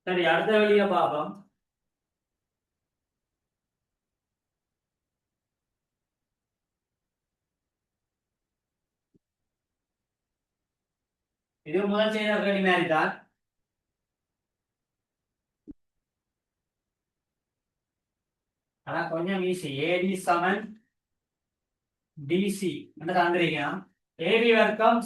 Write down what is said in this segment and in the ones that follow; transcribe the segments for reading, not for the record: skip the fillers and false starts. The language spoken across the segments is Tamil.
சரி, அடுத்த வழியை பார்ப்போம். இது முதல் செய்த கேள்வி மாதிரி தான். ஆனா கொஞ்சம் ஈஸி. ஏடி சமன் டிசி என்று தந்திருக்கோம். ஏடி வர்க்கம்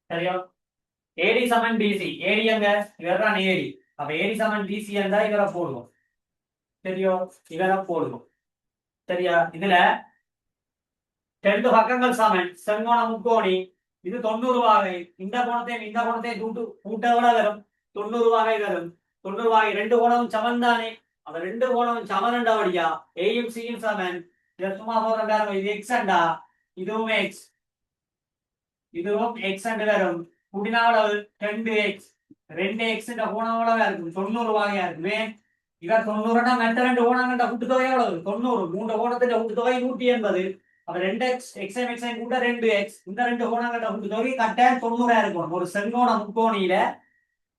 சரியோ. ஏடி சமன் டிசி. ஏடி எங்க? இவர்தான் ஏடி. அப்ப ஏடி சமன் டிசி என்றா இவரை போடுவோம். சரியோ, இவரை போடுவோம். சரியா? இதுல ரெண்டு பக்கங்கள் சமன், செங்கோண முக்கோணி. இது 90 வாகை. இந்த கோணத்தை கூட்ட எவ்வளவு வரும்? 90 வாகை வரும். 90 வாகை ரெண்டு கோணமும் சமன் தானே. அந்த ரெண்டு கோணமும் சமன் என்றபடியா ஏயும் சியும் சமன். இதை சும்மா போற பாருங்க. இது எக்ஸ் அண்டா, இதுவும் எக்ஸ், இதுவும் எக்ஸ் அண்டு வரும். கூட்டினா எவ்வளவு? 2x. 2x கோணம் எவ்வளவா இருக்கும்? 90 வாகையா இருக்குமே. இவர் 90 மற்ற ரெண்டு கோணங்கள்ட கூட்டுத்தொகை எவ்வளவு? 90. மூன்று கோணத்தின் கூட்டுத்தொகை 180. அப்ப 2x xm xm கூட்ட 2x. இந்த ரெண்டு கோணங்கள்ட கூட்டுத்தொகை கட்டாயம் 90 இருக்கும். ஒரு செங்கோண முக்கோணியில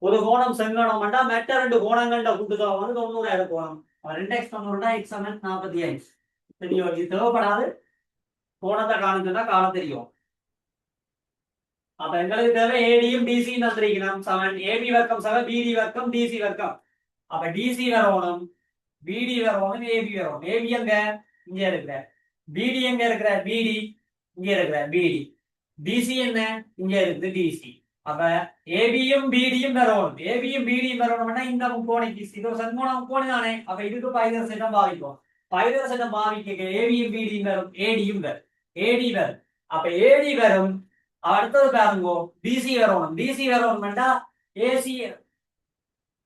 ஒரு கோணம் செங்கோணம் பண்ணா மற்ற ரெண்டு கோணங்கள்ட கூட்டுத்தொகை வந்து 90 இருக்கும். 2x 90 x 45. தெரியும்? இது தேவைப்படாது. கோணத்தை காணுச்சுன்னா காண தெரியும். அப்ப எங்களுக்கு தேவை ஏடியும் டிசியும் தந்திருக்கணும். சமன் ஏபி வர்க்கம் சக பிடி வர்க்கம் டிசி வர்க்கம். அப்ப டிசி வரணும், பிடி வரணும், ஏபி வரணும். ஏபி எங்க? இங்க இருக்கிற. பிடி எங்க இருக்கிற? பிடி இங்க இருக்கிற. பிடி. டிசி என்ன? இங்க இருக்குது டிசி. அப்ப ஏபியும் பிடியும் வரணும். ஏபியும் பிடியும் வரணும்னா இந்த முக்கோணிக்கு இது ஒரு சன்மோன முக்கோணி தானே. அப்ப இதுக்கு பைதர் சட்டம் பாவிக்கும். பைதர் சட்டம் பாவிக்க ஏபியும் பிடியும் வரும், ஏடியும் வரும். ஏடி வரும். அப்ப ஏடி வரும். அடுத்தது பாருங்க, டிசி வரணும். டிசி வரணும்னா ஏசி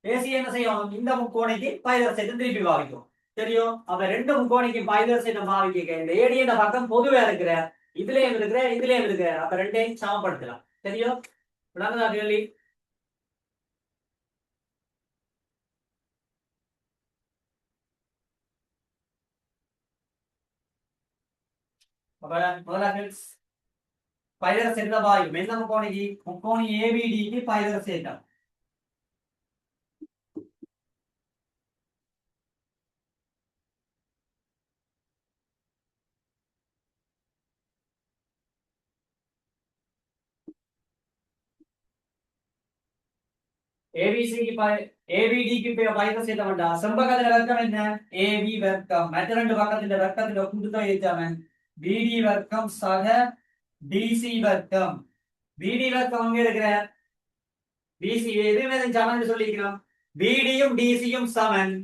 ஏசி என்ன செய்யணும்? இந்த முக்கோணிக்கு பைதர் சட்டம் திருப்பி பாவிக்கும். தெரியும்? அப்ப ரெண்டு முக்கோணிக்கு பைதர் சட்டம் பாவிக்க இந்த ஏடி என்ற பக்கம் பொதுவா இருக்கிற. இதுலயும் இருக்கிற, இதுலயும் இருக்கிற. அப்ப ரெண்டையும் சமப்படுத்தலாம். தெரியும்? விளங்குதா கேள்வி? அப்ப முதல்ல பைதர் சட்டம் பாவிக்கும். எந்த முக்கோணிக்கு? முக்கோணி ஏபிடிக்கு பைதர் சட்டம். ஏபிசிக்கு ஏபிடிக்கு பைதர் சட்டம் வேண்டா. செம்பக்கத்துல வர்க்கம் என்ன? ஏபி வர்க்கம். மற்ற ரெண்டு பக்கத்துல வர்க்கத்துல கூட்டுதான் எழுத்தாமன். பிடி வர்க்கம் சக டிசி வர்க்கம். பிடி வர்க்கம் அங்க இருக்கிற. டிசி எதுவுமே சமன் சொல்லிக்கிறோம். பிடியும் டிசியும் சமன்.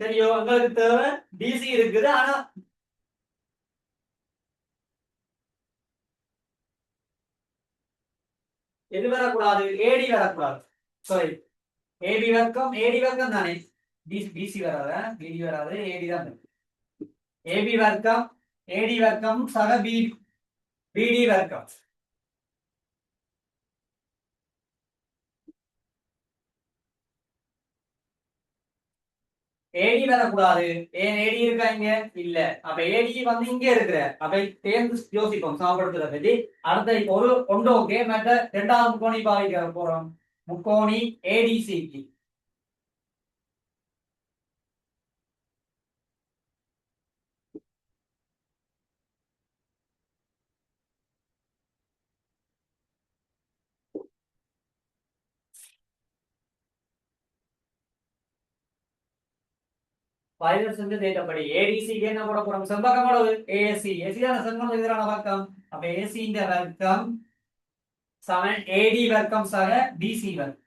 சரியோ? உங்களுக்கு தேவை டிசி இருக்குது. ஆனா எது வரக்கூடாது? ஏடி வரக்கூடாது. சாரி, ஏபி வர்க்கம் ஏடி வர்க்கம் தானே. டிசி வராத, பிடி வராது, ஏடி தான். ஏபி வர்க்கம் ஏடி வர்க்கம் சக பிடி வர்க்கம். ஏடி வரக்கூடாது. ஏன் ஏடி இருக்கா இங்க? இல்ல. அப்ப ஏடி வந்து இங்க இருக்கிற. அப்ப தேர்ந்து யோசிப்போம் சமப்படுத்துறத பத்தி. அடுத்த ஒரு ஒன்று ஓகே. மற்ற இரண்டாவது முக்கோணி பாவிக்க போறோம். முக்கோணி ஏடிசிக்கு பைதர் செஞ்சு தேட்டப்படி ஏடிசிக்கு என்ன போட போறோம்? செம்பக்கம் அளவு ஏசி. ஏசி தான செங்கோணம் எதிரான வர்க்கம். அப்ப ஏசி இந்த வர்க்கம் சமன் ஏடி வர்க்கம் சக டிசி வர்க்கம்.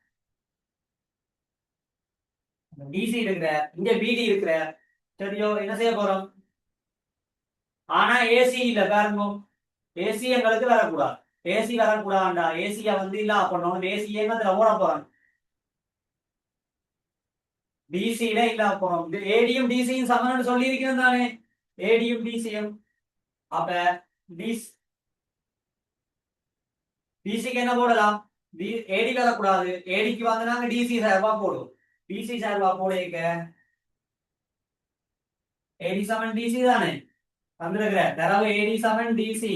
டிசி இருக்கிற, இங்க பிடி இருக்கிற. சரியோ? என்ன செய்ய போறோம்? ஆனா ஏசி இல்ல பாருங்க. ஏசி எங்களுக்கு வரக்கூடாது. ஏசி வரக்கூடாதுடா. ஏசிய வந்து இல்ல பண்ணணும். ஏசி எங்கத்துல ஓட போறோம்? டிசியில இல்ல போறோம். ஏடியும் டிசியும் சமன்னு சொல்லி இருக்கிறோம் தானே. ஏடியும் டிசியும். அப்ப டிசிக்கு என்ன போடலாம்? ஏடி வரக்கூடாது. ஏடிக்கு வந்து நாங்க டிசி சார்பா போடுவோம். டிசி சார்பா போடுங்க. ஏடி சமன் டிசி தானே. வந்திருக்கிற தரவு ஏடி சமன் டிசி.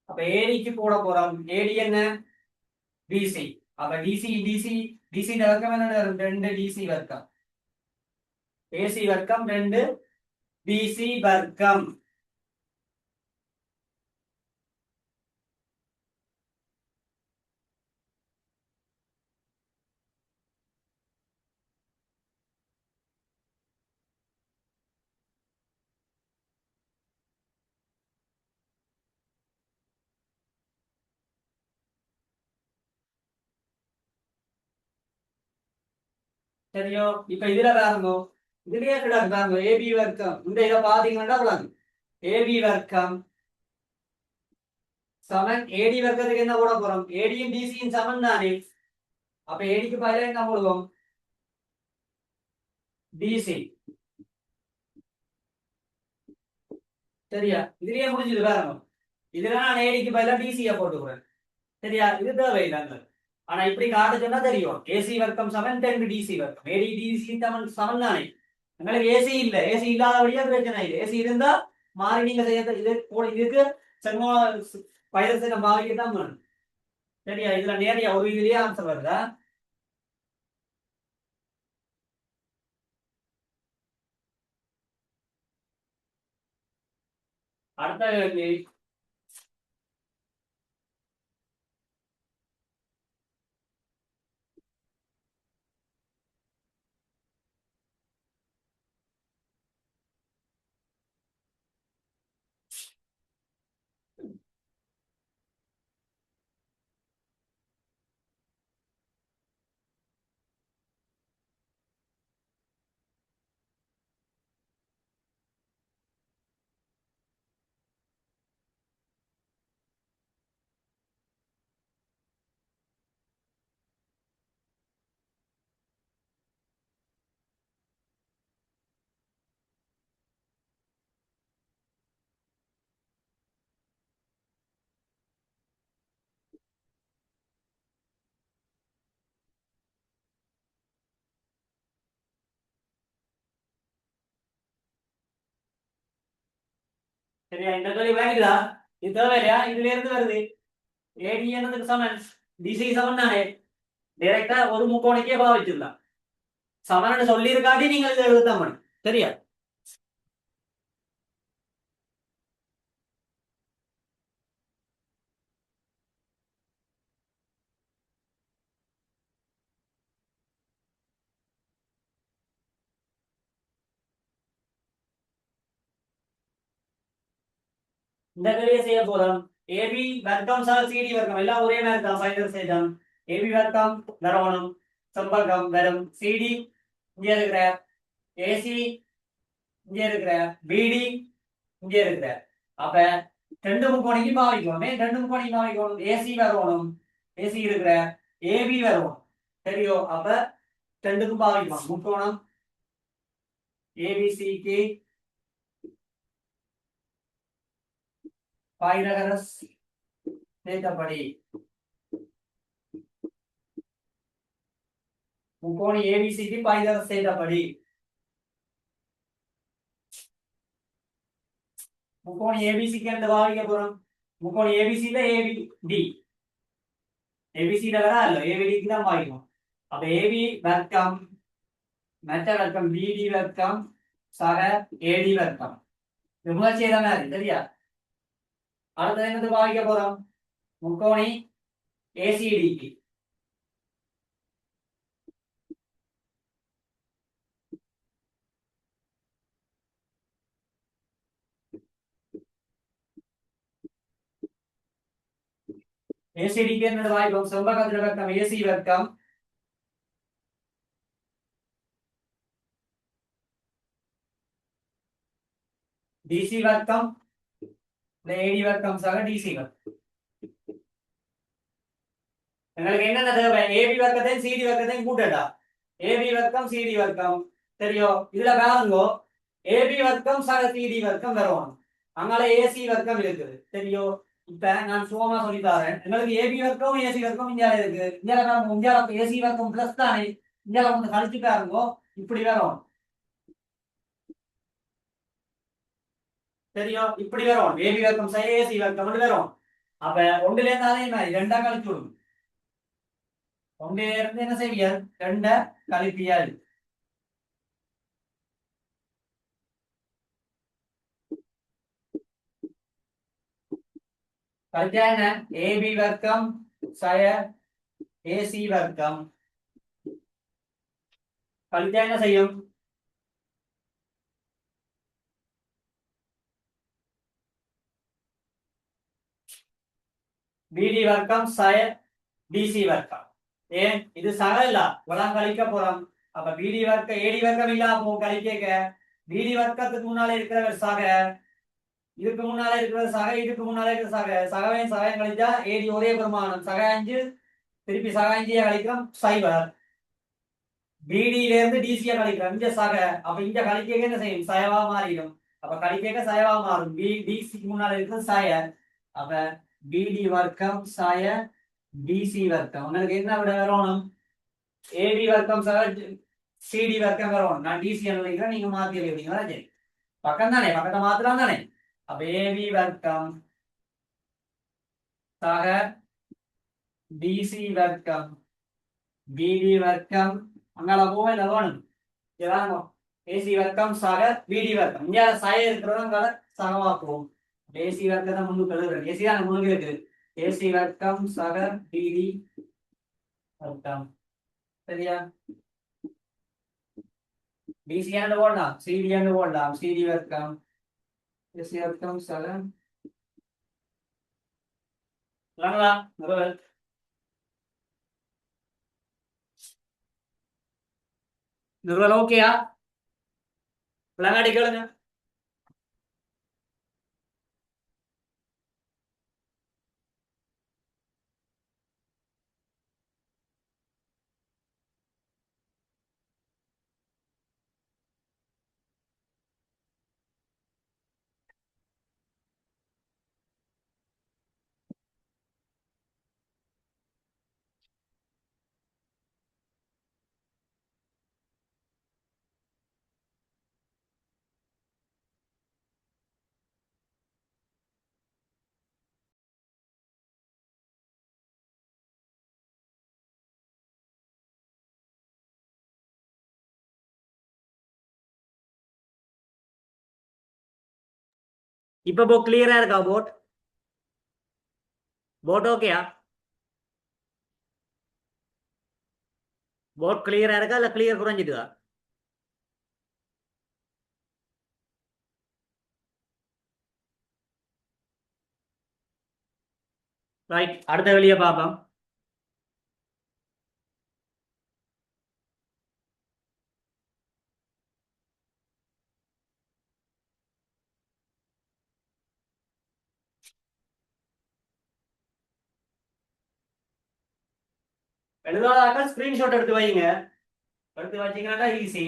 அப்ப ஏடிக்கு போட போறோம். ஏடி என்ன? பிசி. அப்ப டிசி டிசி டிசி வர்க்கம் என்ன? 2 டிசி வர்க்கம். ஏசி வர்க்கம் 2 பிசி வர்க்கம். சரியோ? இப்ப இதுல பாருங்க, இதுலயே கிடக்கு பாருங்க ஏபி வர்க்கம். இந்த இதை பாத்தீங்கன்னா விளங்கு. ஏபி வர்க்கம் சமன் ஏடி வர்க்கத்துக்கு என்ன போட போறோம்? ஏடியும் டிசியும் சமன் தானே. அப்ப ஏடிக்கு பதிலா என்ன போடுவோம்? டிசி. சரியா? இதுலயே முடிஞ்சது பாருங்க. இதுல நான் ஏடிக்கு பதிலா டிசியை போட்டுக்கிறேன். சரியா? இது தேவையில்லை. ஆனா இப்படி காட்ட சொன்னா தெரியும். ஏசி வர்க்கம் சமன் 2 டிசி வர்க்கம். ஏடி டிசி சமன் சமன் தானே. உங்களுக்கு ஏசி இல்ல. ஏசி இல்லாதபடியா பிரச்சனை இல்லை. ஏசி இருந்தா மாறி நீங்க செய்ய இது இதுக்கு சென்மோ பயிரத்தை மாறிக்கு தான் வேணும். சரியா? இதுல நேரடியா ஒரு இதுலயே ஆன்சர் வருதா? அடுத்த கேள்வி. சரியா? இந்த கேள்வி வேணுதா? இது தேவையா? இதுல இருந்து வருது. ஏடி என்னதுக்கு சமன்? டிசி சமன் தானே. டைரக்டா ஒரு முக்கோணிக்கே பாவிச்சிடலாம். சமன் சொல்லி இருக்காட்டி நீங்கள் இதை எழுதத்தான். சரியா? இந்த கேள்வியை செய்ய போறோம். ஏபி வர்க்கம் சக சிடி வர்க்கம் எல்லாம் ஒரே மாதிரி தான். ஃபைனல் செய்தோம். ஏபி வர்க்கம் வரணும். செம்பகம் வரும். சிடி இங்க இருக்கிற. ஏசி இங்க இருக்கிற. பிடி இங்க இருக்கிற. அப்ப 2 முக்கோணிக்கு பாவிக்கணும். 2 முக்கோணிக்கு பாவிக்கணும். ஏசி வரணும். ஏசி இருக்கிற. ஏபி வரணும். சரியோ? அப்ப 2க்கும் பாவிக்கலாம். முக்கோணம் ஏபிசிக்கு பைதகரஸ் தேற்றப்படி முக்கோணி ஏபிசிக்கு பைதகரஸ் தேற்றப்படி முக்கோணி ஏபிசிக்கு எந்த பாவிக்க போறோம்? முக்கோணி ஏபிசில ஏபிடி ஏபிசில வரா இல்ல, ஏபிடிக்கு தான் பாவிக்கும். அப்ப ஏபி வர்க்கம் மற்ற வர்க்கம் பிடி வர்க்கம் சக ஏடி வர்க்கம் முயற்சி மாதிரி. சரியா? அடுத்தது என்னது பாவிக்க போறோம்? முக்கோணி ஏசிடிக்கு ஏசிடிக்கு என்னது பாவிக்கும்? செம்பகத்திர வர்க்கம் ஏசி வர்க்கம் டிசி வர்க்கம் ஏடி வர்க்கம் சக டிசி வர்க்கம். எங்களுக்கு என்னென்ன தேவை? ஏபி வர்க்கத்தையும் சிடி வர்க்கத்தையும் கூட்டட்டா. ஏபி வர்க்கம் சிடி வர்க்கம் சரியோ? இதுல பாருங்கோ, ஏபி வர்க்கம் சக சிடி வர்க்கம் வரணும். அங்கால ஏசி வர்க்கம் இருக்குது. சரியோ? இப்ப நான் சுகமா சொல்லி தரேன். எங்களுக்கு ஏபி வர்க்கம் ஏசி வர்க்கம் இந்தியால இருக்கு. இந்தியால ஏசி வர்க்கம் பிளஸ் தானே. இந்தியால வந்து கழிச்சு பாருங்கோ, இப்படி வரும். தெரியும் இப்படி வரும் ஏபி வர்க்கம் சை ஏசி வர்க்கம் வரும். அப்ப ஒன்றுல இருந்தாலே என்ன ரெண்டா கழிச்சு விடும். ஒன்றில இருந்து என்ன செய்வியல் ரெண்ட கழிப்பியல். கழிச்சா என்ன ஏபி வர்க்கம் சய ஏசி வர்க்கம் கழிச்சா என்ன செய்யும் பிடி வர்க்கம் சய டிசி வர்க்கம். ஏன் இது சக இல்ல இவ்வளவு கழிக்க போறோம். அப்ப பிடி வர்க்க ஏடி வர்க்கம் இல்ல போ கழிக்க பிடி வர்க்கத்துக்கு முன்னால இருக்கிறவர் சக இதுக்கு முன்னால இருக்கிற சக இதுக்கு முன்னால இருக்கிற சக சகவையும் சகையும் கழிச்சா ஏடி ஒரே பிரமாணம் சக 5 திருப்பி சக 5 கழிக்கிறோம் சைவர். பிடியில இருந்து டிசியா கழிக்கிறோம் இங்க சக. அப்ப இங்க கழிக்க என்ன செய்யும் சயவா மாறிடும். அப்ப கழிக்க சயவா மாறும். டிசிக்கு முன்னால இருக்கிறது சய. அப்ப பிடி வர்க்கம் சய டிசி வர்க்கம் உங்களுக்கு என்ன விட வரணும் ஏபி வர்க்கம் சக சிடி வர்க்கம் வரணும். நான் டிசி எழுதிக்கிறேன் நீங்க மாத்தி எழுதிங்களா சரி பக்கம் தானே பக்கத்தை மாத்தலாம் தானே. அப்ப ஏபி வர்க்கம் சக டிசி வர்க்கம் பிடி வர்க்கம் அங்கால போவே வேணும் இதாங்க ஏசி வர்க்கம் சக பிடி வர்க்கம் இங்க சய இருக்கிறவங்க சகமாக்குவோம். ஏசி வர்க்கத்தை முன்னுக்கு எழுதுறேன் ஏசி தான் முன்னுக்கு இருக்குது. ஏசி வர்க்கம் சக பிடி வர்க்கம் சரியா. டிசி ஆண்டு போடலாம் சிடி ஆண்டு போடலாம் சிடி வர்க்கம் ஏசி வர்க்கம் சக நிறுவல் ஓகேயா விளங்காடி கேளுங்க. இப்ப போ கிளியரா இருக்கா போட் போட் ஓகேயா போட் கிளியரா இருக்கா இல்ல கிளியர் குறைஞ்சிட்டுதா. ரைட் அடுத்த வெளியே பார்ப்போம். எழுதாதாக்க ஸ்கிரீன்ஷாட் எடுத்து வைங்க. எடுத்து வச்சீங்கன்னா ஈஸி.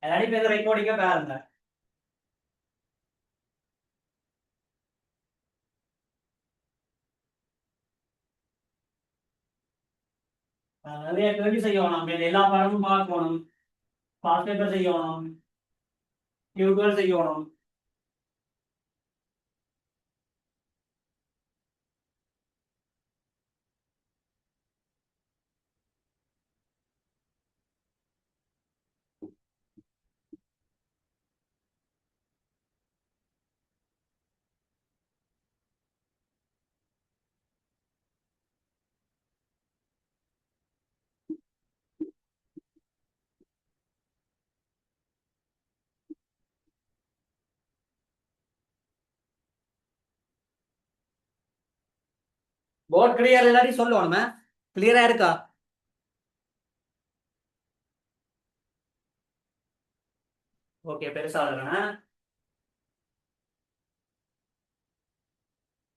எல்லாரும் பேர் ரெக்கார்டிங்க பாருங்க. நிறைய கேள்வி செய்யணும் எல்லா பாடமும் பார்க்கணும். பாஸ் பேப்பர் செய்யணும் டியூட்டர் செய்யணும். போர்ட் கிளியர் எல்லாரையும் சொல்லணுமே கிளியரா இருக்கா. ஓகே பெருசா இருக்கா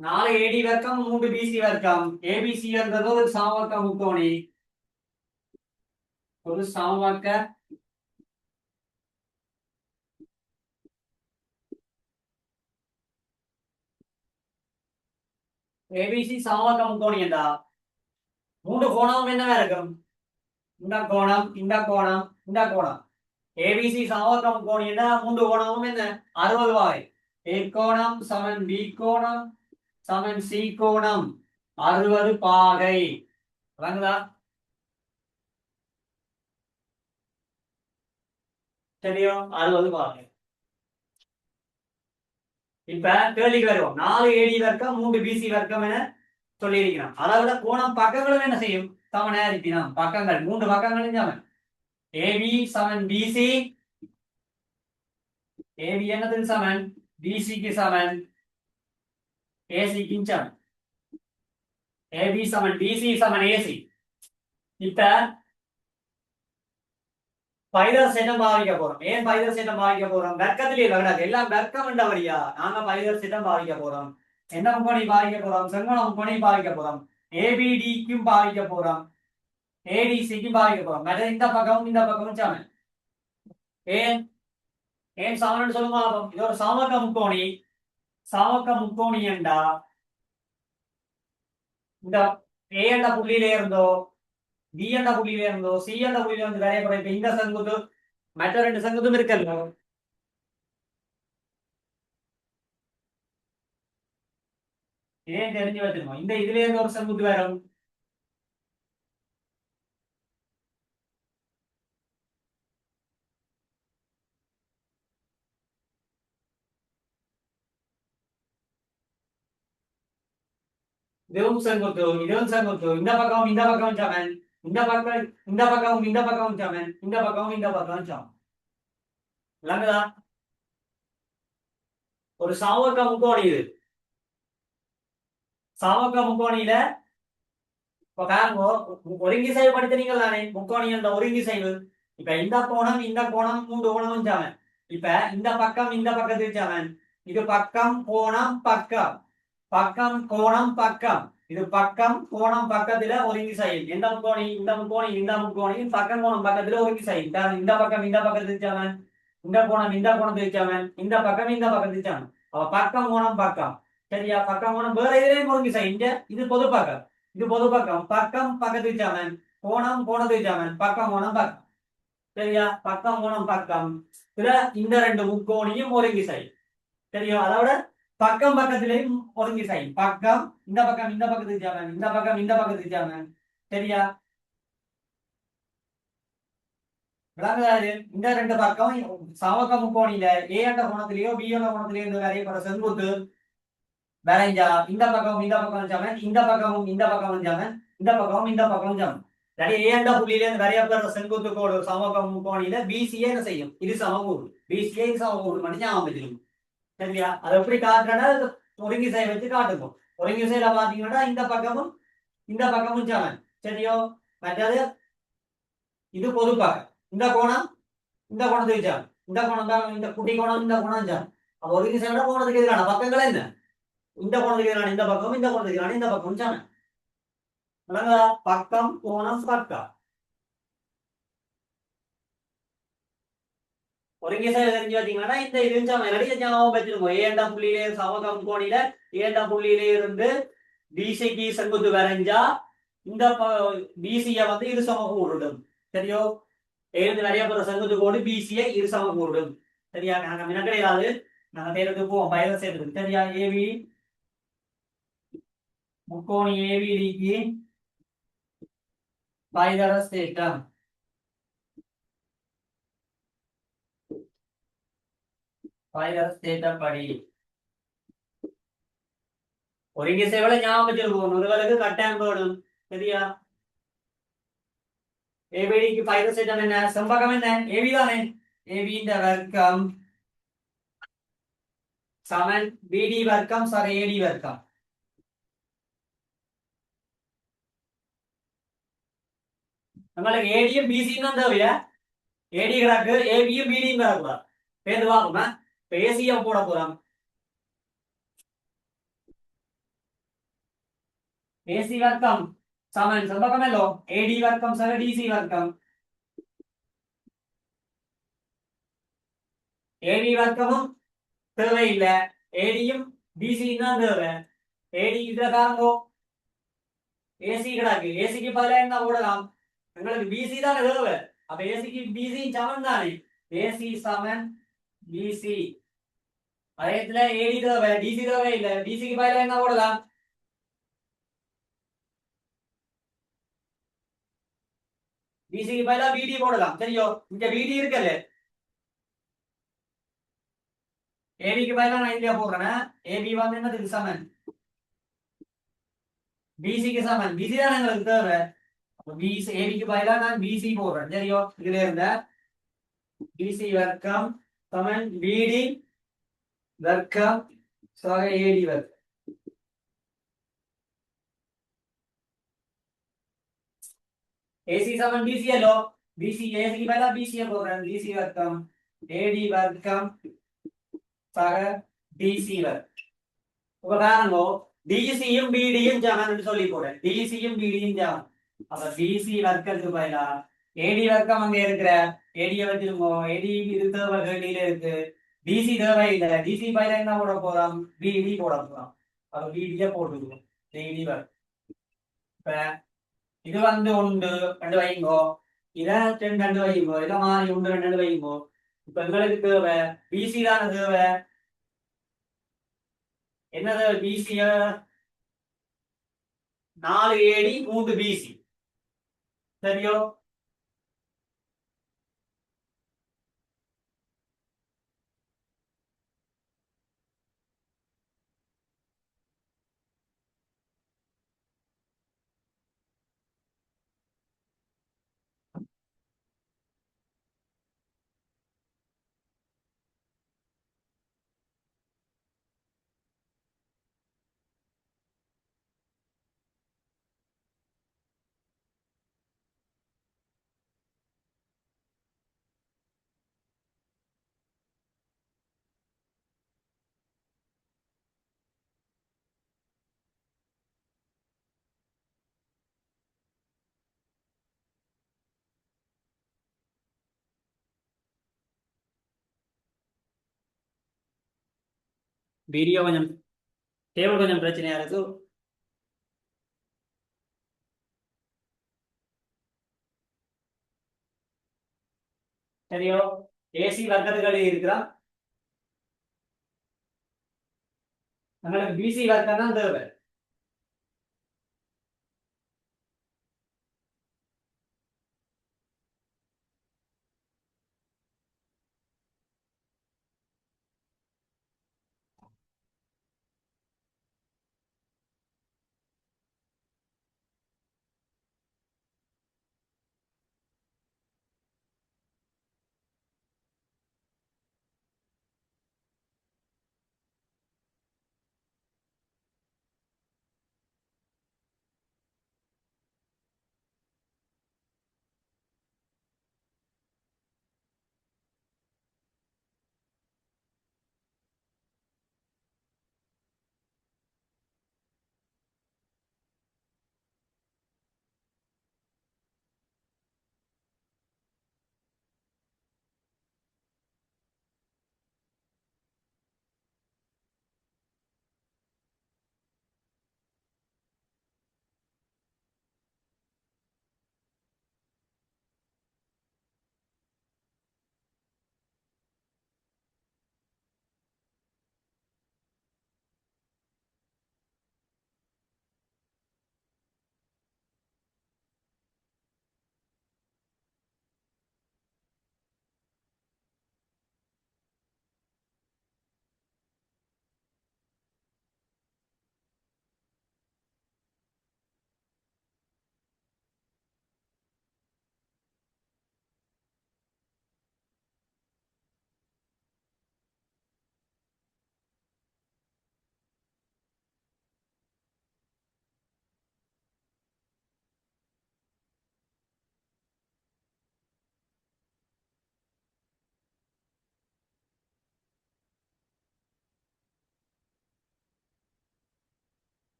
4 ஏடி வர்க்கம் 3 பிசி வர்க்கம் ஏபிசி என்றது ஒரு சமவர்க்க முக்கோணி. ஒரு சமவர்க்க ஏபிசி சமவர்க்க முக்கோணி என்றா 3 கோணமும் என்னவா இருக்கும் இந்த கோணம் இந்த கோணம் இந்த கோணம். ஏபிசி சமவர்க்க முக்கோணி என்றா 3 கோணமும் என்ன 60 வாகை. ஏ கோணம் சமன் பி கோணம் சமன் சி கோணம் 60 பாகை. விளங்குதா? தெரியும் 60 பாகை. இப்ப கேள்விக்கு வருவோம். 4 ஏடி வர்க்கம் 3 பிசி வர்க்கம் என சொல்லியிருக்கிறோம். அதை விட கோணம் பக்கங்களும் என்ன செய்யும்? சமனா இருப்பினோம். பக்கங்கள் 3 பக்கங்களும் சமன். ஏபி சமன் பிசி. ஏபி என்னதுக்கு சமன்? பிசிக்கு சமன். ஏசிக்கு சமன். ஏபி சமன் பிசி சமன் ஏசி. இப்ப பைதர் சேட்டம் பாவிக்க போறோம். ஏன் பைதர் சேட்டம் பாவிக்க போறோம்? வர்க்கத்திலேயே வரடாது எல்லாம் வர்க்கம் என்றபடியா நாங்க பைதர் சேட்டம் பாவிக்க போறோம். என்ன முக்கோணி பாவிக்க போறோம்? செங்கோண முக்கோணி பாவிக்க போறோம். ஏபிடிக்கும் பாவிக்க போறோம். ஏடிசிக்கும் பாவிக்க போறோம். மற்ற இந்த பக்கமும் இந்த பக்கமும் சமன். ஏன் ஏன் சமன் சொல்லுங்க. இது ஒரு சமக்க முக்கோணி. சமக்க முக்கோணி என்றா இந்த ஏ என்ற புள்ளியில இருந்தோ பி என்ற புள்ளியில இருந்தோ சி என்ற புள்ளியில இருந்து வரையப்படும். இப்ப இந்த செங்குத்து மற்ற 2 செங்குத்தும் இருக்கல்ல. ஏன் தெரிஞ்சு வச்சிருக்கோம். இந்த இதுல இருந்து ஒரு செங்குத்து வரும். இதுவும் செங்குத்து இதுவும் செங்குத்து. இந்த பக்கம் இந்த பக்கம் சமன். இந்த பக்கம் இந்த பக்கம் இந்த பக்கம் சமன். இந்த பக்கம் இந்த பக்கம் சமன். விளங்குதா? ஒரு சமவர்க்க முக்கோணி இது. சமவர்க்க முக்கோணியில இப்ப பாருங்க, ஒருங்கிசைவு படித்தீங்கள் தானே முக்கோணி என்ற ஒருங்கிசைவு. இப்ப இந்த கோணம் 3 கோணமும் சமன். இப்ப இந்த பக்கம் இந்த பக்கத்துக்கு சமன். இது பக்கம் கோணம் பக்கம். பக்கம் கோணம் பக்கம். இது பக்கம் கோணம் பக்கத்துல ஒருங்கிசைவு. எந்த முக்கோணி? இந்த முக்கோணி இந்த முக்கோணி பக்கம் கோணம் பக்கத்துல ஒருங்கிசைவு. இந்த பக்கம் இந்த பக்கத்துக்கு சமன். இந்த கோணம் இந்த கோணத்துக்கு சமன். இந்த பக்கம் இந்த பக்கத்துக்கு சமன். அப்ப பக்கம் கோணம் பக்கம். சரியா? பக்கம் கோணம் வேற எதிரையும் ஒருங்கிசைவு. இங்க இது பொது பக்கம். இது பொது பக்கம். பக்கம் பக்கத்துக்கு சமன். கோணம் கோணத்துக்கு சமன். பக்கம் கோணம் பக்கம். சரியா? பக்கம் கோணம் பக்கம். இதுல இந்த 2 முக்கோணியும் ஒருங்கிசைவு. சரியா? அதோட பக்கம் பக்கத்திலையும் ஒருங்கிசைவு. பக்கம் இந்த பக்கம் இந்த பக்கத்துக்கு சமன். இந்த பக்கம் இந்த பக்கத்துக்கு சமன். சரியா? விளங்குதாரு? இந்த 2 பக்கம் சமக்க முக்கோணியில ஏ என்ற கோணத்திலேயோ பி என்ற கோணத்திலேயோ இந்த வரையப்படுற செங்குத்து வரைஞ்சா இந்த பக்கமும் இந்த பக்கம் சமன். இந்த பக்கமும் இந்த பக்கமும் சமன். இந்த பக்கமும் இந்த பக்கமும் சமன். இல்லாட்டி ஏ என்ற புள்ளியில இருந்து வரையப்படுற செங்குத்து கோடு சமக்க முக்கோணியில பிசிஏ என்ன செய்யும்? இது சமகூறு. பிசிஏ இது சமகூறு மட்டும் ஞாபகம் வச்சிருக்கும். சரியா? அதை எப்படி காட்டுறேன்னா ஒருங்கிசையை வச்சு காட்டுவோம். ஒருங்கிசையில பாத்தீங்கன்னா இந்த பக்கமும் இந்த பக்கமும் சமன். சரியோ? மற்றது இது பொது பக்கம். இந்த கோணம் இந்த கோணத்துக்கு சமன். இந்த கோணம் தான் இந்த குட்டி கோணம் இந்த கோணம் சமன். அப்ப ஒருங்கிசையோட கோணத்துக்கு எதிரான பக்கங்கள் என்ன? இந்த கோணத்துக்கு எதிரான இந்த பக்கம் இந்த கோணத்துக்கு எதிரான இந்த பக்கம் சமன். விளங்குதா? பக்கம் கோணம் பக்கம். ஒருங்கிசைவு தெரிஞ்சு வச்சீங்கன்னா இந்த இது ஞாபகம் வச்சிருக்கோம். ஏண்டா புள்ளியிலே சமக முக்கோணியில ஏண்டா புள்ளியில இருந்து பிசிக்கு செங்குத்து வரைஞ்சா இந்த பிசிய வந்து இரு சமகூறுடும். சரியோ? எழுந்து வரையப்படுற செங்குத்து கோடு பிசியை இரு சமகூறுடும். சரியா? நாங்க மின கிடையாது. நாங்க தேர்வுக்கு போவோம். பயணம் செய்யறது. சரியா? ஏவி முக்கோணி ஏவிடிக்கு பைதரஸ் தேற்றம். பைதரஸ் தேற்றப்படி ஒருங்கிசைவுகளை ஞாபகம் வச்சிருக்கோம். ஒருவருக்கு கட்டாயம் போடும். சரியா? ஏபிடிக்கு பைதரஸ் தேற்றம் என்ன? செம்பகம் என்ன? ஏபி தானே. ஏபி இந்த வர்க்கம் சமன் பிடி வர்க்கம் சாரி ஏடி வர்க்கம். உங்களுக்கு ஏடியும் பிசியும் தான் தேவையா? ஏடி கிடக்கு ஏபியும் பிடியும் கிடக்கூடாது. பேருந்து பார்ப்போமா? இப்ப ஏசியா போட போறோம். ஏசி வர்க்கம் சமன் செம்பகமேலோ ஏடி வர்க்கம் சம டிசி வர்க்கம். ஏடி வர்க்கமும் தேவையில்லை. ஏடியும் பிசியும் தான் தேவை. ஏடி இதுல காரணோ ஏசி கிடக்கு. ஏசிக்கு பதிலாக என்ன போடலாம்? எங்களுக்கு பிசி தான் தேவை. அப்ப ஏசிக்கு பிசி சமன் தானே. ஏசி சமன் பிசி. அதே இடத்துல ஏடி தேவை, டிசி தேவை இல்ல. டிசிக்கு பதிலா என்ன போடலாம்? டிசிக்கு பதிலா பிடி போடலாம். சரியோ, இங்க பிடி இருக்குல்ல, ஏபிக்கு பதிலா நான் இந்தியா போடுறேன். ஏபி வந்து என்னதுக்கு சமன்? பிசிக்கு சமன். பிசி தான் எங்களுக்கு தேவை. பிசி ஏபிக்கு பதிலா நான் பிசி போடுறேன். சரியோ, இதுல இருந்த பிசி வர்க்கம் சமன் பிடி வர்க்கம் சக ஏடி வர்க்கம். ஏசி சமன் பிசி அல்லோ. பிசி ஏசிக்கு பதிலா பிசி போடுறேன். பிசி வர்க்கம் ஏடி வர்க்கம் சக டிசி வர்க்கம். இப்ப பாருங்க, டிசியும் பிடியும் சமன் சொல்லி போடுறேன். டிசியும் பிடியும் சமன். அப்ப டிசி வர்க்கத்துக்கு பதிலா ஏடி வர்க்கம் அங்க இருக்கிற ஏடிய வச்சிருக்கோ. ஏடி இது தேவை கேள்வியில இருக்கு. டிசி தேவை இல்ல. டிசி பதிலா என்ன போட போறோம்? பிடி போட போறோம். அப்ப பிடிய போட்டுருவோம். டிடி வர்க்கம். இப்ப இது வந்து ஒன்று ரெண்டு வைங்கோ. இத ரெண்டு ரெண்டு வைங்கோ. இத மாதிரி ஒன்று ரெண்டு ரெண்டு வைங்கோ. இப்ப எங்களுக்கு தேவை பிசி தானே தேவை. என்னது பிசிய? 4 ஏடி 3 பிசி. சரியோ, வீடியோ கொஞ்சம் டேபிள் கொஞ்சம் பிரச்சனையா இருக்கு. சரியோ, ஏசி வர்க்கத்துக்கு இருக்கிறோம். நம்மளுக்கு பிசி வர்க்கம் தான் தேவை.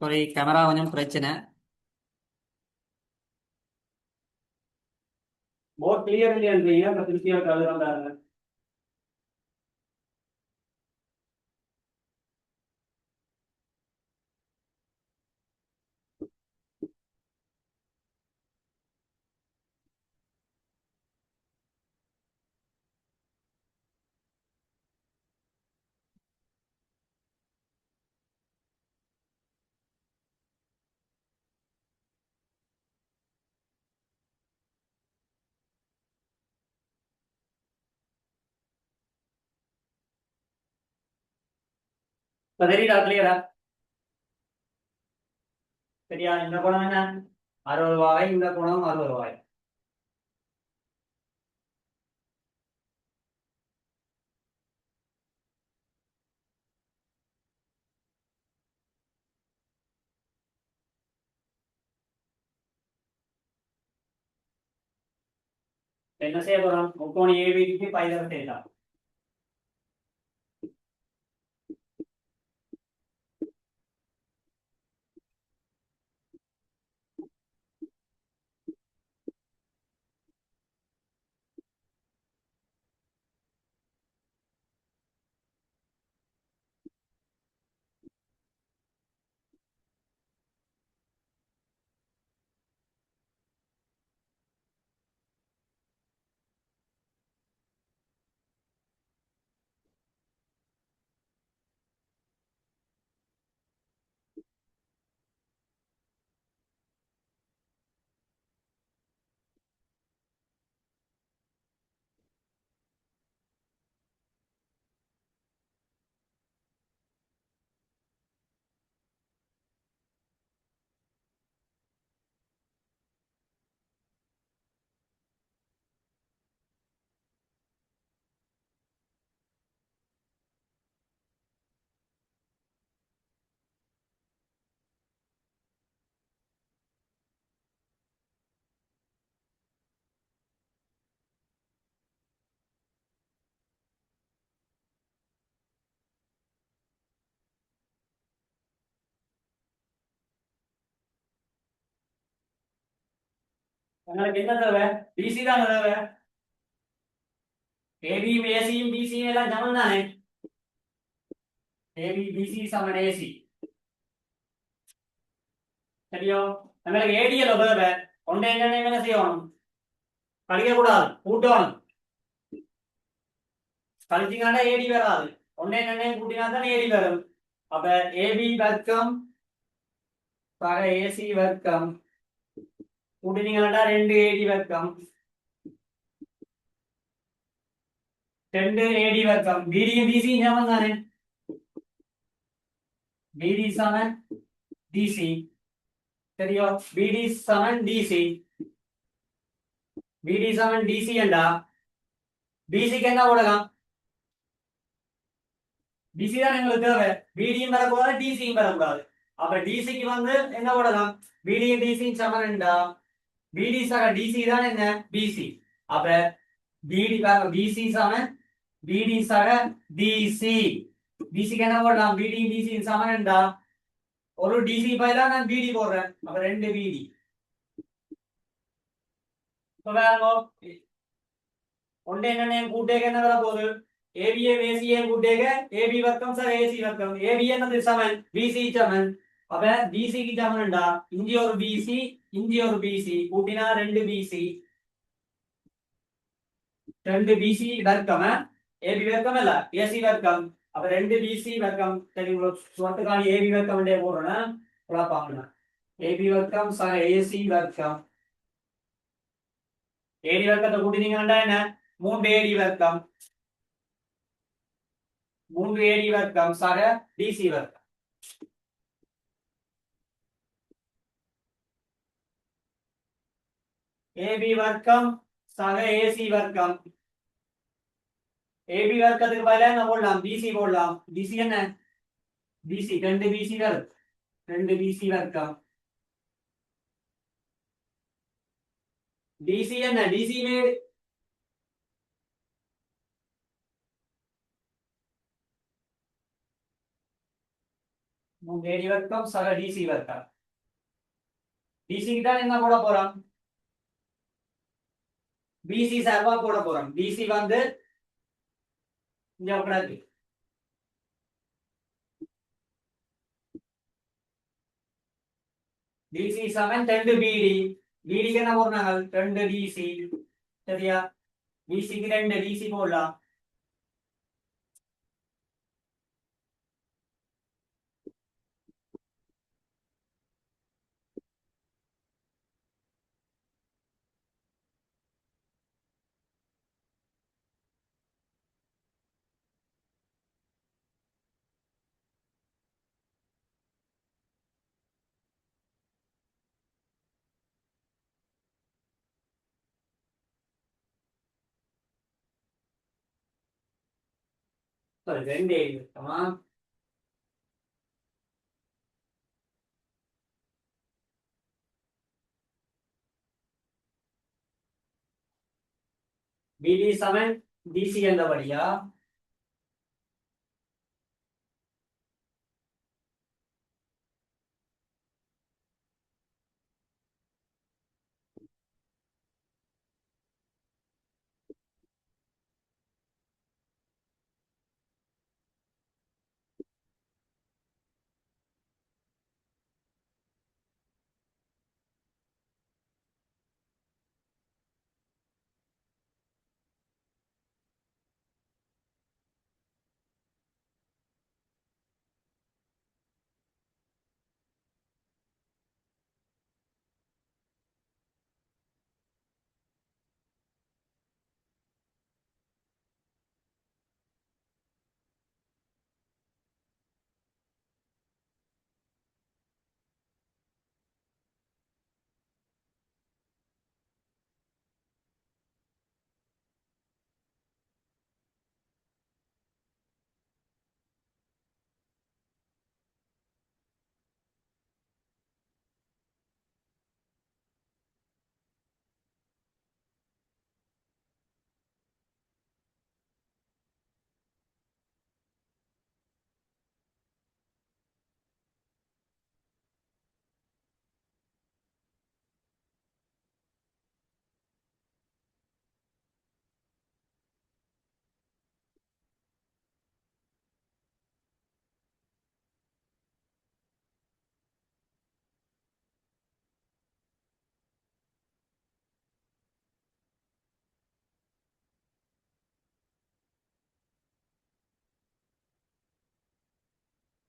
சாரி, கேமரா கொஞ்சம் பிரச்சனை. போர்ட் கிளியர் இல்லையன்றீங்க, அப்புறம் திருப்தியாக கலர் வந்தாங்க. இப்ப தெரியுதா கிளியரா? சரியா? இந்த குணம் என்ன? 60 ரூபாய். இந்த குணம் 60 ரூபாய். என்ன செய்ய போறோம்? முக்கோணி ஏபிக்கு பைதர் தேடலாம். உங்களுக்கு என்ன தேவை? பிசி தான் தேவை. ஏபியும் ஏசியும் பிசியும் எல்லாம் சமம் தானே? ஏபி பிசி சமன் ஏசி. சரியோ? நம்மளுக்கு ஏடிஎல் தேவை. ஒன்றை என்ன செய்யணும்? கழிக்க கூடாது, கூட்டணும். கழிச்சிங்கன்னா ஏடி வராது. ஒன்றை கூட்டினா தான் ஏடி வரும். அப்ப ஏபி வர்க்கம் சக ஏசி வர்க்கம் கூட்டினீங்கன்னா 2 ஏடி வர்க்கம் 2 ஏடி வர்க்கம். பிடியும் பிசியும் சமம் தானே? பிடி சமன் டிசி. சரியோ? பிடி சமன் டிசி. பிடி சமன் டிசி என்றா பிசிக்கு என்ன போடலாம்? டிசி தான் எங்களுக்கு தேவை. பிடியும் வரக்கூடாது, டிசியும் வரக்கூடாது. அப்ப டிசிக்கு வந்து என்ன போடலாம்? பிடியும் டிசியும் சமன் என்றா பிடி சக டிசி தான் என்ன? பிசி. அப்ப பிடி பிசி சமன் பிடி சக டிசி. டிசிக்கு என்ன போடலாம்? பிடி டிசி சமன் என்றா ஒரு டிசி பதிலா நான் பிடி போடுறேன். அப்ப 2 பிடி. இப்ப வேற ஒன்று என்ன கூட்டேக என்ன வர போகுது? ஏபிஏ ஏசிஏ கூட்டேக ஏபி வர்க்கம் சார் ஏசி வர்க்கம். ஏபி என்னது சமன் பிசி சமன். அப்ப பிசிக்கு சமன்டா இஞ்சி ஒரு பிசி இஞ்சி ஒரு பிசி கூட்டினா 2 பிசி. 2 பிசி வர்க்கம். ஏபி வர்க்கம் இல்ல ஏசி வர்க்கம். அப்ப 2 பிசி வர்க்கம். சரி, சொட்டுக்காணி ஏபி வர்க்கம் போடுறேன். குழப்பாங்க. ஏபி வர்க்கம் சார் ஏசி வர்க்கம். ஏடி வர்க்கத்தை கூட்டினீங்கன்னா என்ன? 3 ஏடி வர்க்கம். 3 ஏடி வர்க்கம் சக டிசி வர்க்கம். ஏபி வர்க்கம் சக ஏசி வர்க்கம். ஏபி வர்க்கத்துக்கு பதிலா என்ன போடலாம்? பிசி போடலாம். பிசி என்ன? பிசி 2 பிசி வரும். 2 பிசி வர்க்கம். டிசி என்ன? டிசி ஏடி வர்க்கம் சக டிசி வர்க்கம். டிசிக்கு தான் என்ன போட போறோம்? பிசி சார்பா போட போறோம். பிசி வந்து இங்க உட்காந்து டிசி சமன் 2 பிடி. பிடிக்கு என்ன போடுறாங்க? 2 டிசி. சரியா? பிசிக்கு 2 டிசி போடலாம். சரி 2 ஏடி வர்க்கமா? பிடி சமன் டிசி என்றபடியா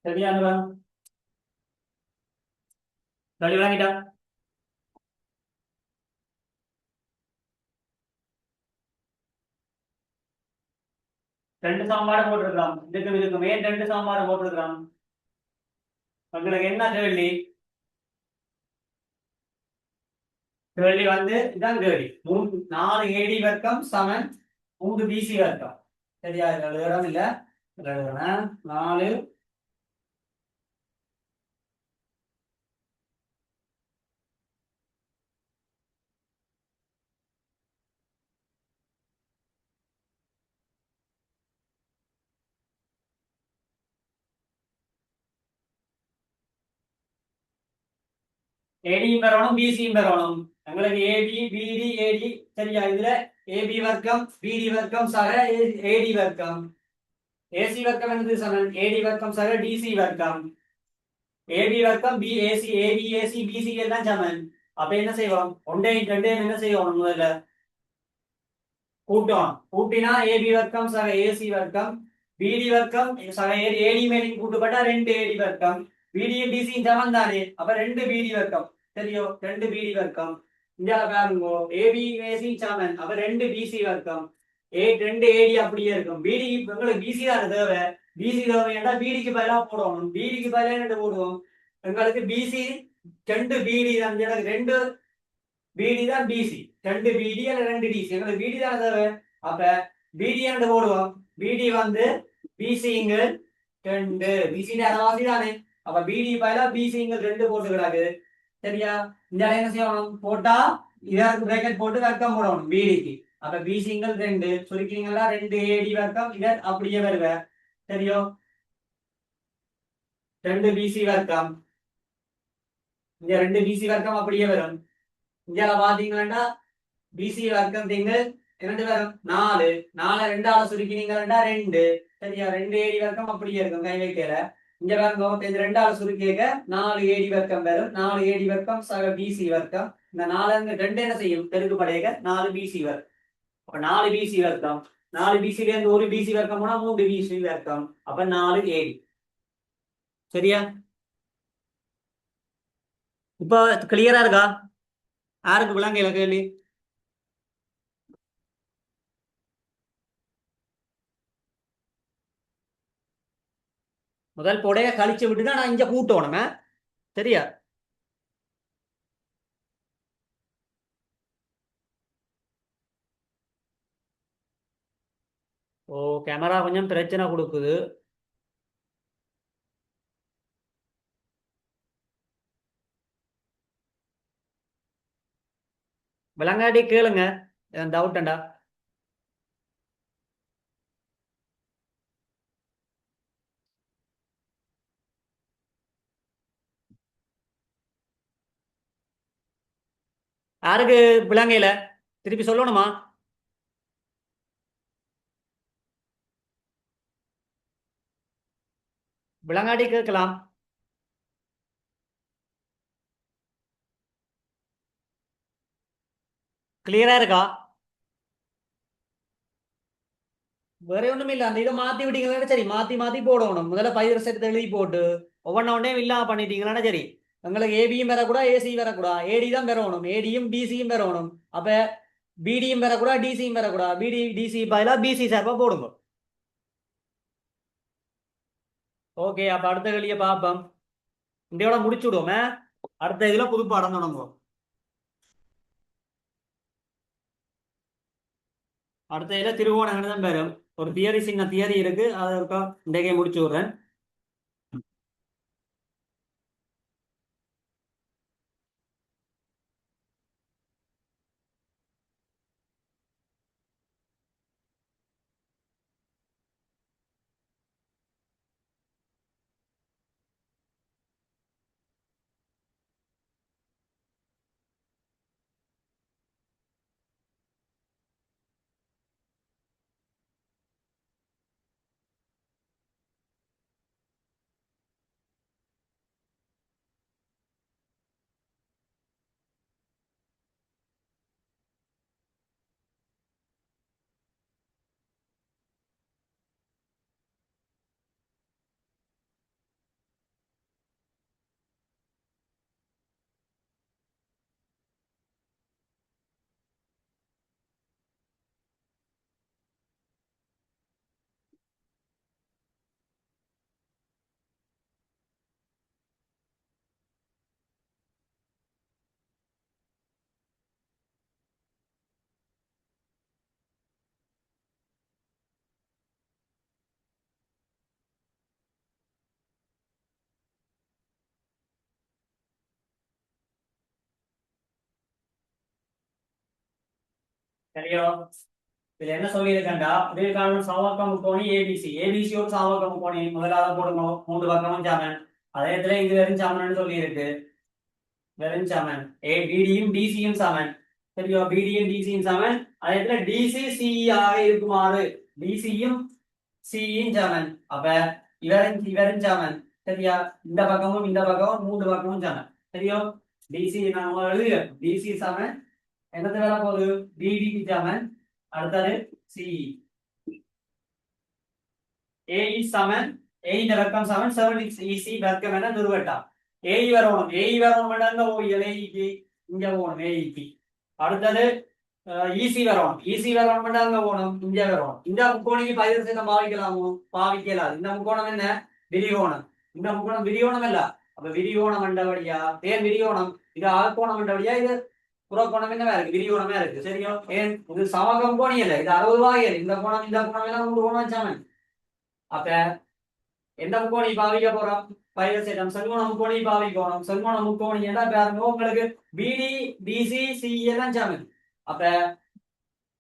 சரியானதா? தெளிவு விளங்கிட்டா? ரெண்டு சமன்பாடு போட்டிருக்கலாம். இதுக்கு மேல் 2 சமன்பாடு போட்டிருக்கலாம். உங்களுக்கு என்ன கேள்வி? கேள்வி வந்து இதான் கேள்வி. 4 ஏடி வர்க்கம் சமன் 3 பிசி வர்க்கம். சரியா? இதுல எழுதுறோம் இல்ல? இதுல எழுதுறேன் 4 ஏடியும் பெறணும் பிசியும் பெறணும். எங்களுக்கு ஏபி பிடி ஏடி. சரியா? இதுல ஏபி வர்க்கம் பிடி வர்க்கம் சக ஏடி வர்க்கம். ஏசி வர்க்கம் என்னது சமன் ஏடி வர்க்கம் சக டிசி வர்க்கம். ஏபி வர்க்கம் B AC AB AC BC எல்லாம் சமன். அப்ப என்ன செய்வோம்? ஒன்றையும் ரெண்டையும் என்ன செய்வோம்? முதல்ல கூட்டம். கூட்டினா ஏபி வர்க்கம் சக ஏசி வர்க்கம். பிடி வர்க்கம் சக ஏடி மேலின் கூட்டுப்பட்டா 2 ஏடி வர்க்கம். பிடியும் டிசியும் சமன் தானே? அப்ப 2 பிடி வர்க்கம். சரியோ? 2 பிடி வர்க்கம். இங்க பாருங்க ஏபி ஏசி சமன். அப்ப 2 பிசி வர்க்கம். 2 ஏடி அப்படியே இருக்கும். பிடி உங்களுக்கு பிசி தான் தேவை. பிசி தேவைன்னா பிடிக்கு பதிலா போடணும். பிடிக்கு பதிலா என்ன போடுவோம்? எங்களுக்கு பிசி 2 பிடி தான். 2 பிடி தான் பிசி. 2 பிடி அல்ல 2 டிசி. எங்களுக்கு பிடி தான் தேவை. அப்ப பிடி என்று போடுவோம். பிடி வந்து பிசிங்க 2. பிசி அரைவாசி தானே? அப்ப பிடி பதிலா பிசிங்க 2 போட்டு கிடாக்கு. சரியா? இந்த என்ன செய்யணும்? போட்டா இதற்கு பிரேக்கெட் போட்டு வர்க்கம் போடணும் பிடிக்கு. அப்ப பிசிங்க 2 சுருக்கிங்களா 2 ஏடி வர்க்கம். இத அப்படியே வருவ. சரியோ? ரெண்டு பிசி வர்க்கம், இங்க ரெண்டு பிசி வர்க்கம் அப்படியே வரும். இங்க பாத்தீங்கன்னா பிசி வர்க்கம் தீங்க இரண்டு வரும் 4, 4 ரெண்டால சுருக்கினீங்கன்னா 2. சரியா, 2 ஏடி வர்க்கம் அப்படியே இருக்கும் கை வைக்கல. இங்க பாருங்க இந்த ரெண்டால சுருக்கிக்க 4 ஏடி வர்க்கம் வரும். 4 ஏடி வர்க்கம் சக பிசி வர்க்கம். இந்த 4 2 என்ன செய்யும் பெருக்கு படையக 4 பிசி வர்க்கம். அப்ப 4 பிசி வர்க்கம், 4 பிசில இருந்து ஒரு பிசி வர்க்கம் போனா 3 பிசி வர்க்கம். அப்ப 4 ஏடி. சரியா, இப்ப கிளியரா இருக்கா? யாருக்கு விளங்கல கேள்வி? முதல் போடைய கழிச்சு விட்டுதான் நான் இங்க கூட்டணுமே. சரியா, ஓ கேமரா கொஞ்சம் பிரச்சனை கொடுக்குது. விளங்காட்டி கேளுங்க, டவுட்டா. யாருக்கு விளங்கையில திருப்பி சொல்லணுமா? விளங்காட்டி கேட்கலாம். கிளியரா இருக்கா? வேற ஒண்ணும் இல்ல, அந்த இதை மாத்தி விட்டீங்கன்னா சரி, மாத்தி மாத்தி போடணும். முதல்ல பயிர் எடுத்து எழுதி போட்டு ஒவ்வொன்ன ஒன்னே இல்லாம பண்ணிட்டீங்கன்னா சரி, உங்களுக்கு ஏபியும் வரக்கூடாது, ஏசி வரக்கூடாது, ஏடி தான் வரணும், ஏடியும் டிசியும் வரணும். அப்ப பிடியும் வரக்கூடாது, டிசியும் வரக்கூடாது, பிடி டிசி பதிலா பிசி சார்பா போடுங்க. ஓகே, அப்ப அடுத்த வெளிய பார்ப்போம். இதையோட முடிச்சு விடுவோமே. அடுத்த இதுல புது பாடம் தொடங்குவோம். அடுத்த இதுல திருவோண கணிதம் பெறும். ஒரு தியரி, சின்ன தியரி இருக்கு, அதை இருக்கா இன்றைக்கே முடிச்சு விடுறேன். சரியோ, இதுல என்ன சொல்லியிருக்கேன்டா, இதற்கான சமபக்க முக்கோணி ஏபிசி. ஏபிசி ஒரு சமபக்க முக்கோணி. முதலாவது போடணும், 3 பக்கமும் சமன். அதே இடத்துல இது வெறும் சமன் சொல்லி இருக்கு, வெறும் சமன். பிடியும் டிசியும் சமன். சரியோ, பிடியும் டிசியும் சமன். அதே இடத்துல டிசி சிஇ ஆக இருக்குமாறு டிசியும் சியும் சமன். அப்ப இவரும் இவரும் சமன். சரியா, இந்த பக்கமும் இந்த பக்கமும் 3 பக்கமும் சமன். சரியோ, டிசி நான் எழுதுக டிசி சமன் என்னது வேற போகுது, பிடிக்கு சமன். அடுத்தது சிஇ. ஏஇ சமன், ஏஇ வர்க்கம் சமன் 7xEC வர்க்கம் என நிறுவட்டாம். ஏஇ வரணும், ஏஇ வரணும் அங்க ஓஇஎல் ஏஇக்கு இங்க போகணும் ஏஇக்கு. அடுத்தது இசி வரணும், இசி வரணும் அங்க போகணும் இங்க வரணும். இந்த முக்கோணிக்கு பயிர் செய்த பாவிக்கலாமோ? பாவிக்கலாது. இந்த முக்கோணம் என்ன, விரிகோணம். இந்த முக்கோணம் விரிகோணம் இல்ல. அப்ப விரிகோணம் என்றபடியா, ஏன் விரிகோணம், இது ஆழ்கோணம் என்றபடியா, இது புறக்கோணம் என்னவா இருக்கு, விரிகோணமே இருக்கு. சரியா, ஏன் இது சமகம் கோணி இல்ல, இது 60 வாயில். இந்த கோணம் இந்த கோணம் எல்லாம் 3 கோணம் சமன். அப்ப எந்த முக்கோணி பாவிக்க போறோம், பயிரசேட்டம் செல்கோண முக்கோணி பாவிக்கணும். செல்கோண முக்கோணி என்ன பாருங்க, உங்களுக்கு பிடி டிசி சி எல்லாம் சமன். அப்ப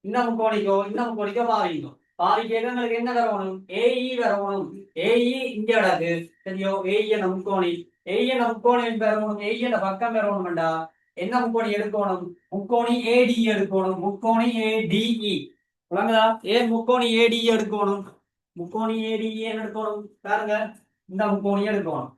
இந்த முக்கோணிக்கோ இந்த முக்கோணிக்கோ பாவிக்கணும். பாவிக்க எங்களுக்கு என்ன வரணும் ஏஇ வரணும் ஏஇ இங்க கிடக்கு சரியோ ஏஇ என்ற முக்கோணி ஏஇ என்ற முக்கோணி பெறணும் ஏஇ என்ற பக்கம் பெறணும்டா என்ன முக்கோணி எடுக்கணும் முக்கோணி ஏடி எடுக்கணும் முக்கோணி ஏடிஇ விளங்குதா ஏன் முக்கோணி ஏடி எடுக்கணும் முக்கோணி ஏடிஇ எடுக்கணும் பாருங்க இந்த முக்கோணி எடுக்கணும்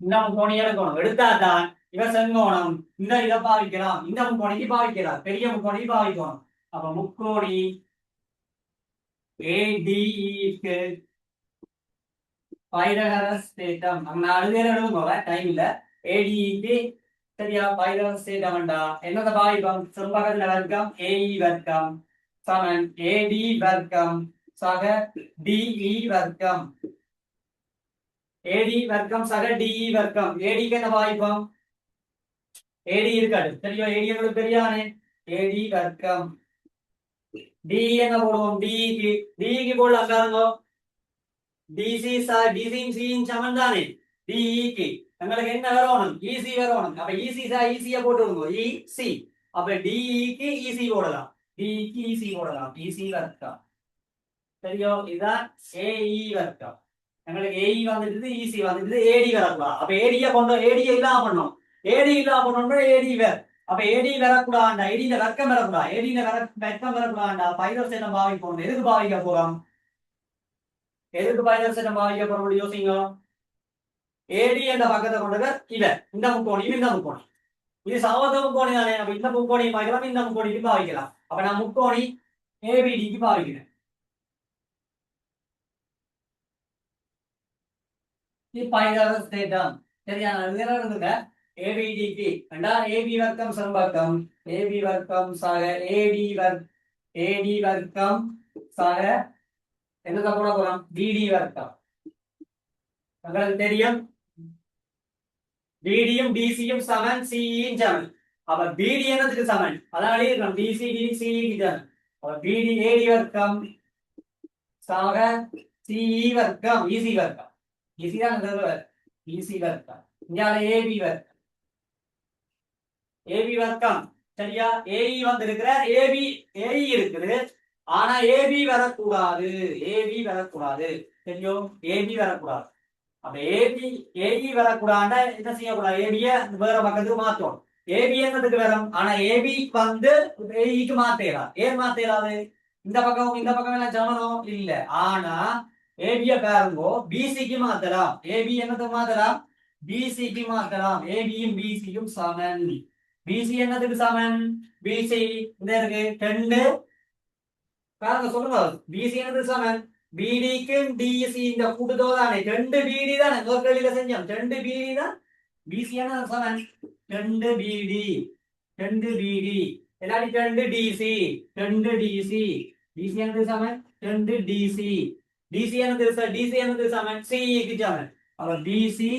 இந்த முக்கோணி எடுக்கணும் எடுத்தாதான் இவ செங்கோணம் இந்த இதை பாவிக்கலாம் இந்த முக்கோணிக்கு பாவிக்கலாம் பெரிய முக்கோணிக்கு பாவிக்கணும் அப்ப முக்கோணி ஏடிஇக்கு பைதகரஸ் தேற்றம் நான் அழுதேன் எழுதுங்க டைம் இல்ல ஏடிஇக்கு சரியா பைதகரஸ் தேற்றம்டா என்னத பாவிப்போம் செம்பகத்துல வர்க்கம் ஏஇ வர்க்கம் சமன் ஏடி வர்க்கம் சக டிஇ வர்க்கம் ஏடி வர்க்கம் சக டிஇ வர்க்கம் ஏடிக்கு என்ன பாவிப்போம் ஏடி இருக்காது சரியா ஏடி உங்களுக்கு தெரியானே ஏடி வர்க்கம் டி என்ன போடுவோம் டிக்கு போடலாம் பாருங்க டிசி டிசியும் சியும் சமன் தானே டிஇக்கு எங்களுக்கு என்ன வரணும் இசி வரணும் அப்ப இசி ஈஸியா போட்டு விடுங்க இசி அப்ப டிஇக்கு இசி போடலாம் டிஇக்கு இசி போடலாம் இசி வர்க்கம் சரியோ இதுதான் ஏஇ வர்க்கம் எங்களுக்கு ஏஇ வந்துட்டு இசி வந்துட்டு ஏடி வரக்கூடாது அப்ப ஏடியை கொண்டு ஏடியை இல்லாம பண்ணோம் ஏடி இல்லாம பண்ணோம்னா ஏடி வேற அப்ப ஏடி வரக்கூடாண்டா ஏடியில வர்க்கம் வரக்கூடாது ஏடியில வர்க்கம் வரக்கூடாண்டா பைரோசேனம் பாவிப்போம் எதுக்கு பாவிக்க போறோம் எதுக்கு பைரோசேனம் பாவிக்க போறோம் யோசிங்க ஏடி என்ற பக்கத்தை கொண்டது இவ இந்த முக்கோணி இந்த முக்கோணி இது சமத்துவ முக்கோணி தானே அப்ப இந்த முக்கோணி பாவிக்கலாம் இந்த முக்கோணிக்கு பாவிக்கலாம் அப்ப நான் முக்கோணி ஏபிடிக்கு பாவிக்கிறேன் பைதாகரஸ் தேற்றம் சரியா இருந்துங்க ஏபிடிக்கு வேண்டா ஏபி வர்க்கம் சம்பக்கம் ஏபி வர்க்கம் சக ஏடி வர்க்கம் சக என்னத போட போறோம் டிடி வர்க்கம் உங்களுக்கு தெரியும் பிடியும் டிசியும் சமன் சிஇயும் சமன் அப்ப பிடி என்னதுக்கு சமன் அதான் எழுதிருக்கோம் டிசி டிசிக்கு சமன் அப்ப பிடி ஏடி வர்க்கம் சக சிஇ வர்க்கம் இசி வர்க்கம் இசி தான் இசி வர்க்கம் இங்க ஏபி வர்க்கம் ஏபி வர்க்கம் சரியா ஏஇ வந்து இருக்கிற ஏஇ இருக்குது ஆனா ஏபி வரக்கூடாது சரியோ ஏபி வரக்கூடாது அப்ப ஏபி வரக்கூடாது என்ன செய்யக்கூடாது ஏபிய வேற பக்கத்துக்கு மாத்தோம் ஏபி என்னதுக்கு வரும் ஆனா ஏபி வந்து ஏஇக்கு மாத்தேறாது ஏன் மாத்தேறாது இந்த பக்கம் எல்லாம் சமனம் இல்ல ஆனா ஏபிய பாருங்கோ பிசிக்கு மாத்தலாம் ஏபி என்னதுக்கு மாத்தலாம் பிசிக்கு மாத்தலாம் ஏபியும் பிசியும் சமன் பிசி என்னதுக்கு சமன் பிசி இந்த இருக்கு 2 பாருங்க சொல்லுங்க பிசி என்னதுக்கு சமன் பிடிக்கும் டிசி இந்த கூட்டுத்தொகை தானே 2 பிடி தானே ஒரு கேள்வியில செஞ்சோம் 2 பிடி தான் பிசி என்ன சமன் 2 பிடி எல்லாடி 2 டிசி டிசி என்னது சமன் 2 டிசி டிசி என்னது சமன் சிஇக்கு சமன் அப்ப டிசி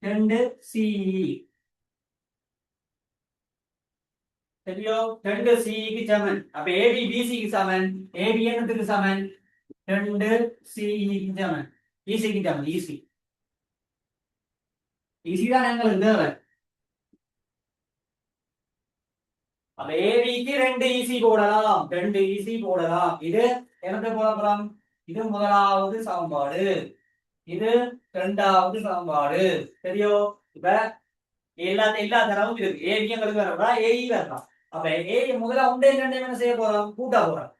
2 சிஇ சரியோ 2 சிஇக்கு சமன் அப்ப ஏபி பிசிக்கு சமன் ஏபி என்னதுக்கு சமன் 2 சிஇக்கு சமன் இசிக்கு சமன் இசி தான் எங்களுக்கு தேவை அப்ப ஏபிக்கு 2 இசி போடலாம் 2 இசி போடலாம் இது என்னது போடலாம் இது முதலாவது சமன்பாடு இது இரண்டாவது சமன்பாடு சரியோ இப்ப எல்லா தரவும் இருக்கு ஏபி எங்களுக்கு வரக்கூடா ஏஇ வரலாம் அப்ப ஏ முதல்ல ஒன்றே ரெண்டே என்ன செய்ய போறோம் கூட்ட போறோம்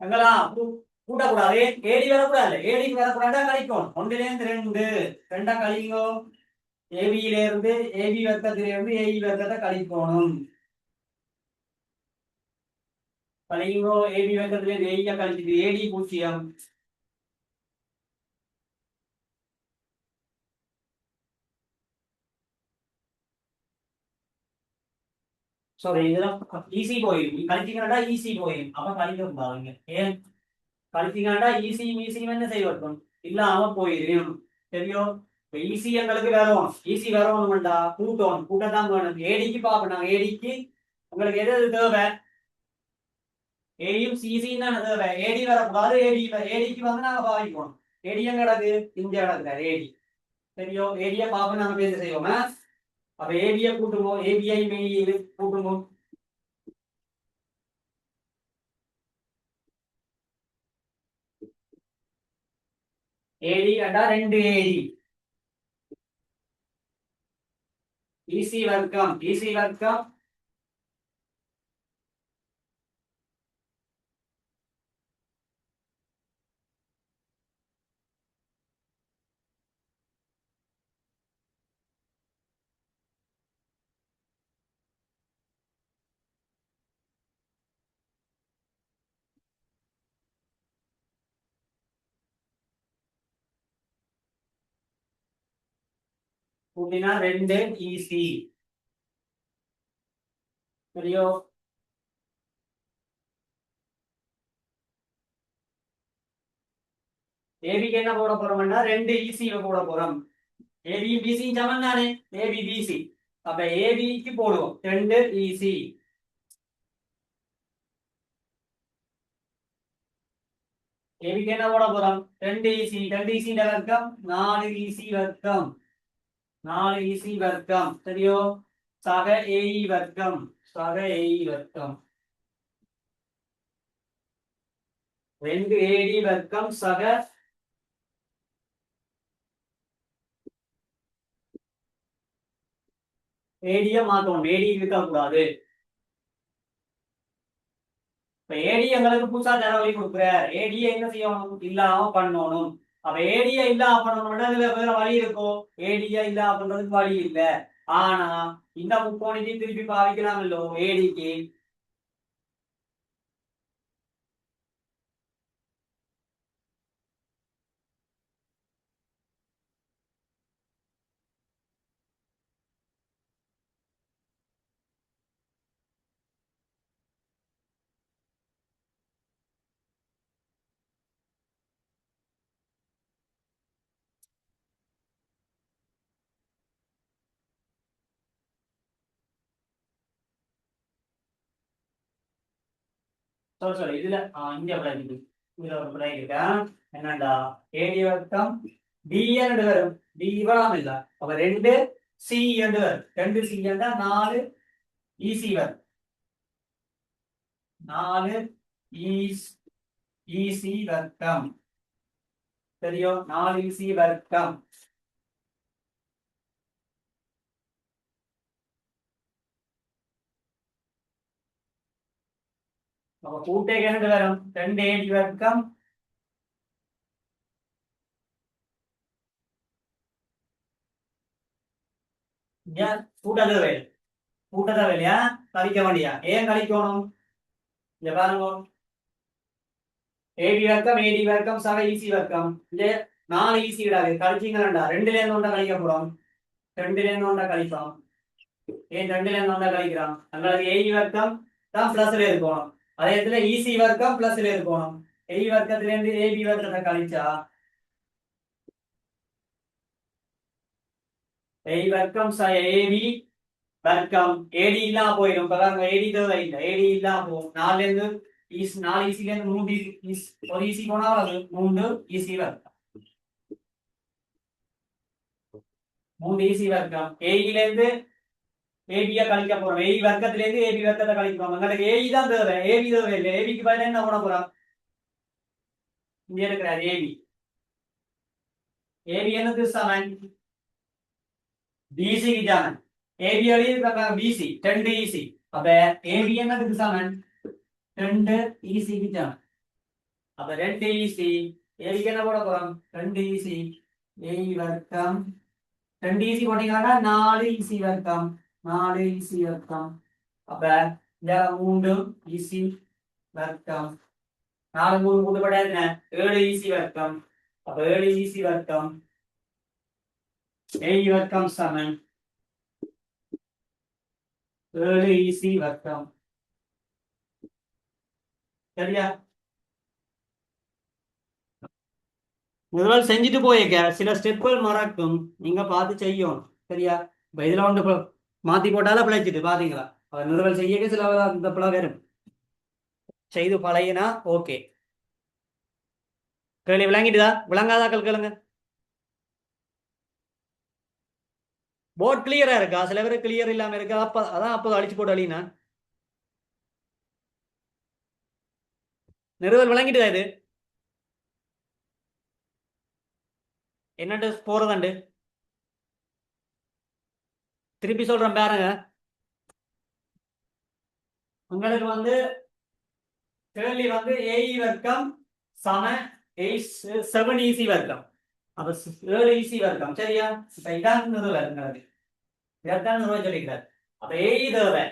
எங்களா கூட்டக்கூடாது ஏடி வரக்கூடாது ஏடிக்கு வரக்கூடாதா கழிக்கணும் ஒன்றிலிருந்து 2 கழிங்கோ ஏபியில இருந்து ஏபி வர்க்கத்திலிருந்து ஏஇ வர்க்கத்தை கழிக்கணும் கழிங்கோ ஏபி வர்க்கத்திலிருந்து ஏஇ கழிச்சுது ஏடி 0 சாரி இதெல்லாம் ஈஸி போயிடும் கழிச்சிங்கடா ஈஸி போயிடும் அப்ப கழிக்க கூடாதுங்க ஏன் கழிச்சிங்கடா ஈஸி என்ன செய்யட்டும் இல்லாம போயிடும் சரியோ இப்ப ஈஸி எங்களுக்கு வரணும் ஈஸி வரணும்டா கூட்டத்தான் வேணும் ஏடிக்கு பாப்போம் ஏடிக்கு உங்களுக்கு எது தேவை ஏடியும் சிசியும் தானே தேவை ஏடி வரக்கூடாது ஏடிக்கு வந்து நாங்க பாவிக்கணும் ஏடி எங்க கிடக்கு இங்க கிடக்குற ஏடி தெரியும் ஏரியா பாப்போம் நாங்க பேச செய்வோம் அப்ப ஏபியை கூட்டுவோம் ஏபிஐ மெய் கூட்டுவோம் ஏடி அண்டா 2 ஏடி ஈசி வர்க்கம் கூட்டினா 2 ஈசி தெரியும் ஏபிக்கு என்ன போட போறோம்னா 2 ஈசி போட போறோம் ஏபி பிசி சமம் தானே ஏபி பிசி அப்ப ஏபிக்கு போடுவோம் 2 ஈசி ஏபிக்கு என்ன போட போறோம் 2 ஈசி 2 ஈசி வர்க்கம் 4 ஈசி வர்க்கம் 4 ஈசி வர்க்கம் தெரியும் சக ஏஇ வர்க்கம் 2 ஏடி வர்க்கம் சக ஏடிய மாத்தணும் ஏடி இருக்க கூடாது இப்ப ஏடி எங்களுக்கு புதுசா தரவழி கொடுக்குற ஏடிய என்ன செய்யணும் இல்லாம பண்ணணும் அப்ப ஏடிய இல்லாம பண்ணணும்னா இதுல வேற வழி இருக்கும் ஏடிய இல்லாம பண்றதுக்கு வழி இல்ல ஆனா இந்த முக்கோணத்தையும் திருப்பி பாவிக்கலாம் இல்லோ ஏடிக்கு sorry இதுல இங்க விளையாடுது இதுல ஒரு விளையாடு இருக்கேன் என்னண்டா ஏடி வர்க்கம் டி என்று வரும் டி இவ்வளவு இல்ல அப்ப 2 சி என்று வரும் 2 சி என்றா 4 ஈசி வரும் 4 ஈசி வர்க்கம் தெரியும் 4 ஈசி வர்க்கம் அப்ப கூட்டேக்கு என்ன வரும் 2 ஏடி வர்க்கம் கூட்டத வேலையா கழிக்க வேண்டியா ஏன் கழிக்கணும் இங்க பாருங்க ஏடி வர்க்கம் சக ஈசி வர்க்கம் இல்ல 4 ஈசி விடாது கழிச்சிங்களா 2ல இருந்து ஒன்றை கழிக்க போறோம் 2ல இருந்து ஒன்றை கழிப்போம் ஏன் 2ல இருந்து ஒன்றை கழிக்கிறோம் எங்களுக்கு ஏடி வர்க்கம் தான் பிளஸ்ல இருக்கணும் அதே இடத்துல ஈசி வர்க்கம் பிளஸ்ல இருக்கணும் ஏடி வர்க்கத்துல இருந்து ஏபி வர்க்கத்தை கழிச்சா ஏடி வர்க்கம் ஏபி வர்க்கம் ஏடி இல்லாம போயிடும் ஏடி தேவை இல்லை ஏடி இல்லாம போகும் 4ல இருந்து 4 ஈசில இருந்து 3 ஒரு ஈசி போனா அது 3 ஈசி வர்க்கம் 3 ஈசி வர்க்கம் ஏஇல இருந்து ஏபியா கழிக்க போறோம் ஏஇ வர்க்கத்துல இருந்து ஏபி வர்க்கத்தை கழிக்கிறோம் உங்களுக்கு ஏஇ தான் தேவை ஏபி தேவை இல்லை ஏபிக்கு பதிலா என்ன போட போறோம் இங்க இருக்கிறார் ஏபி ஏபி என்னது சமன் பிசிக்கு சமன் ஏபி வழி பிசி 2 ஈசி அப்ப ஏபி என்னதுக்கு சமன் 2 ஈசிக்கு சமன் அப்ப 2 ஈசி ஏபிக்கு என்ன போட போறோம் 2 ஈசி ஏஇ வர்க்கம் 2 ஈசி போட்டீங்கன்னா 4 ஈசி வர்க்கம் 4 ஈசி வர்க்கம் அப்ப இந்த 3 ஈசி வர்க்கம் 4 3 கூட்டப்பட 7 ஈசி வர்க்கம் அப்ப 7 ஈசி வர்க்கம் ஏஇ வர்க்கம் சமன் 7 ஈசி வர்க்கம் சரியா முதல் செஞ்சுட்டு போயிருக்க சில ஸ்டெப்புகள் மறக்கும் நீங்க பார்த்து செய்யணும் சரியா இப்ப இதுல வந்து மாத்தி போட்டாலும் பிழைச்சிட்டு பாத்தீங்களா அவர் நிறுவல் செய்ய சில இந்த பிள்ளை வரும் செய்து பழகினா ஓகே கேள்வி விளங்கிட்டுதா விளங்காதாக்கள் கேளுங்க போர்ட் கிளியரா இருக்கா? சில பேர் கிளியர் இல்லாம இருக்கா. அப்ப அதான் அப்போ அழிச்சு போட்டு அழினா நிறுவல் விளங்கிட்டு இது என்னட்டு போறதாண்டு திருப்பி சொல்றேன் பாருங்க. உங்களுக்கு வந்து கேள்வி வந்து ஏஇ வர்க்கம் சம 7 ஈசி வர்க்கம். அப்ப 7 ஈசி வர்க்கம் சரியா? இப்ப இதான் நிறுவல் உங்களுக்கு இதான் நிறுவல் சொல்லிக்கிறார். அப்ப ஏஇ தேவை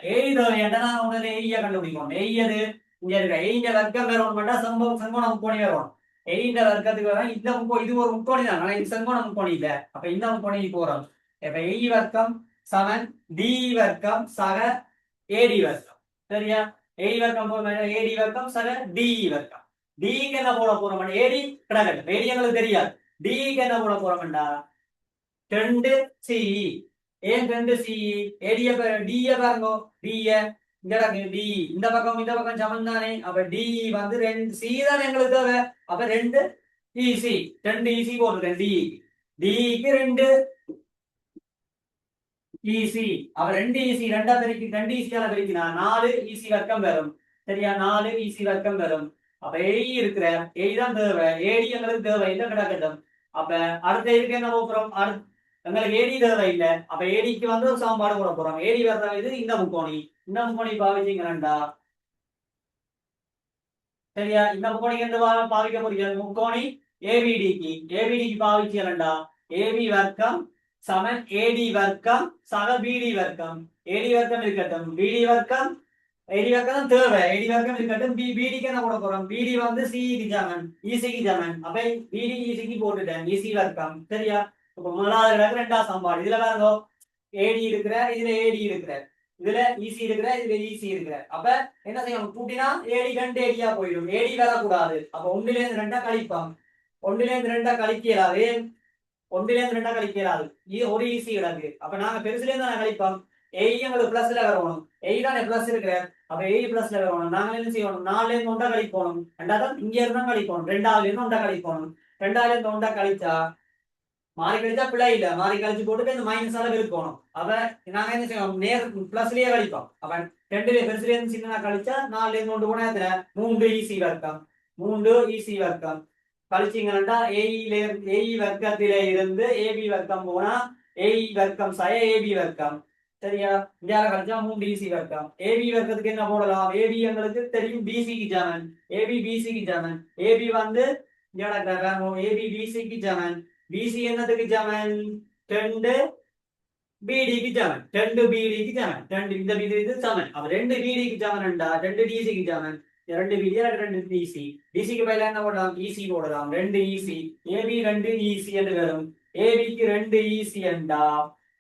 ஏன்னா உடனே ஏஇய கண்டுபிடிக்கணும். ஏஇ அது இங்க இருக்க ஏஇய வர்க்கம் வேணும் பண்ணா செங்கோண முக்கோணி வரும். ஏஇய வர்க்கத்துக்கு வர இந்த இது ஒரு முக்கோணி தான். ஆனா இது செங்கோண முக்கோணி இல்ல. அப்ப இந்த முக்கோணி போறோம். இப்ப ஏஇ வர்க்கம் சமன் டி வர்க்கம் சக ஏடி வர்க்கம் சரியா? ஏடி வர்க்கம் ஏடி வர்க்கம் சக டிஇ வர்க்கம். டிக்கு என்ன போட போறோம்? ஏடி கிடக்கட்டும். ஏடி எங்களுக்கு தெரியாது. டிக்கு என்ன போட போறோம்டா 2 சிஇ. ஏன் 2 சிஇ? ஏடிய டிய பாருங்க. டிய இந்த டி இந்த பக்கம் சமம் தானே. அப்ப டி வந்து 2 சி தான் எங்களுக்கு தேவை. அப்ப 2 ஈசி 2 ஈசி போட்டுருக்கேன். டி டிக்கு 2 ஈசி. அப்ப 2 ஈசி 2 பெருக்கி 2 ஈசியால பெருக்கினா 4 ஈசி வர்க்கம் வரும் சரியா? 4 ஈசி வர்க்கம் வரும். அப்ப ஏஇ இருக்கிற ஏஇ தான் தேவை. ஏடி எங்களுக்கு தேவை இல்லை கிடக்கட்டும். அப்ப அடுத்த இதுக்கு என்ன போறோம்? எங்களுக்கு ஏடி தேவை இல்லை. அப்ப ஏடிக்கு வந்து ஒரு சமன்பாடு போட போறோம். ஏடி வர்ற இது இந்த முக்கோணி பாவிச்சீங்கன்னா சரியா? இந்த முக்கோணிக்கு எந்த பாவிக்க போறீங்க? முக்கோணி ஏபிடிக்கு பாவிச்சீங்கன்னா ஏபி வர்க்கம் சமன் ஏடி வர்க்கம் சக பிடி வர்க்கம். ஏடி வர்க்கம் இருக்கட்டும். பிடி வர்க்கம் ஏடி வர்க்கம் தான் தேவை. ஏடி வர்க்கம் இருக்கட்டும். பிடிக்கு என்ன போட போறோம்? பிடி வந்து சிஇக்கு சமன் இசிக்கு சமன். அப்ப பிடி இசிக்கு போட்டுட்டேன். இசி வர்க்கம் சரியா? இப்ப முதலாவது கிடக்கு ரெண்டாவது சமன்பாடு. இதுல பாருங்க ஏடி இருக்கிற இதுல ஏடி இருக்கிற இதுல இசி இருக்கிற இதுல இசி இருக்கிற. அப்ப என்ன செய்யணும்? கூட்டினா ஏடி 2 ஏடியா போயிடும். ஏடி வரக்கூடாது. அப்ப 1ல இருந்து 2 கழிப்பாங்க. 1ல இருந்து 2 கழிக்கலாது. 1ல இருந்து 2 கழிக்கலாது. இது ஒரு ஈசி கிடக்கு. அப்ப நாங்க பெருசுல இருந்து தானே கழிப்போம். ஏஇ எங்களுக்கு பிளஸ்ல வரணும். ஏஇ தானே பிளஸ் இருக்கிற. அப்ப ஏஇ பிளஸ்ல வரணும். நாங்க என்ன செய்யணும்? 4ல இருந்து 1 கழிக்கணும். ரெண்டாவது இங்க இருந்தா கழிக்கணும். 2வது இருந்து 1 கழிக்கணும். 2வது இருந்து 1 கழிச்சா மாறி கழிச்சா பிள்ளை இல்ல. மாறி கழிச்சு போட்டு இந்த மைனஸ் அளவு இருக்கணும். அப்ப நாங்க என்ன செய்வோம்? நேர் பிளஸ்லயே கழிப்போம். அப்ப 2ல பெருசுல இருந்து சின்ன கழிச்சா 4ல இருந்து 1 போனா 3 ஈசி வர்க்கம். 3 ஈசி வர்க்கம் கழிச்சீங்கன்னா ஏஇ வர்க்கத்தில இருந்து ஏபி வர்க்கம் போனா ஏஇ வர்க்கம் சய ஏபி வர்க்கம் சரியா? இந்தியால கழிச்சா 3 ஈசி வர்க்கம். ஏபி வர்க்கத்துக்கு என்ன போடலாம்? ஏபி எங்களுக்கு தெரியும் பிசிக்கு சமன். ஏபி பிசிக்கு சமன். ஏபி வந்து ஏபி பிசிக்கு சமன். பிசி என்னதுக்கு சமன்? 2 பிடிக்கு சமன். 2 பிடிக்கு சமன். 2 இந்த பிடி இது சமன். அப்ப 2 பிடிக்கு சமன்டா 2 டிசிக்கு சமன். 2 பிடி 2 டிசி. டிசிக்கு பதிலா என்ன போடலாம்? இசி போடலாம். 2 இசி ஏபி 2 இசி என்று வரும். ஏபிக்கு 2 இசி என்றா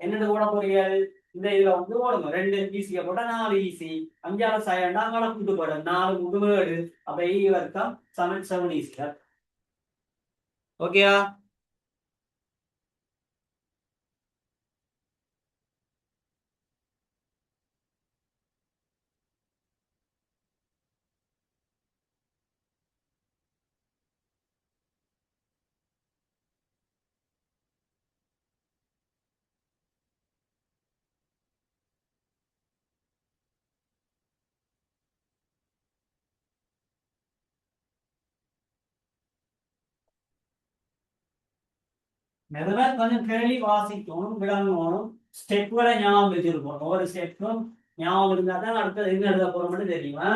என்னென்னு போட போறீர்கள்? இந்த இதுல வந்து போடுங்க. 2 ஈசிய போட்டா 4 ஈசி. அஞ்சால சாயண்டா அங்கால கூட்டு போடும். 4 கூட்டு 7. அப்ப ஏ வர்க்கம் சமன் 7 ஈசி. ஓகேயா? மெதுவா கொஞ்சம் கேள்வி வாசிக்கணும் விளங்கணும். ஸ்டெப்புகளை ஞாபகம் வச்சிருக்கணும். ஒவ்வொரு ஸ்டெப்பும் ஞாபகம் இருந்தா தான் அடுத்தது என்ன எழுத போறோம்னு தெரியுமா?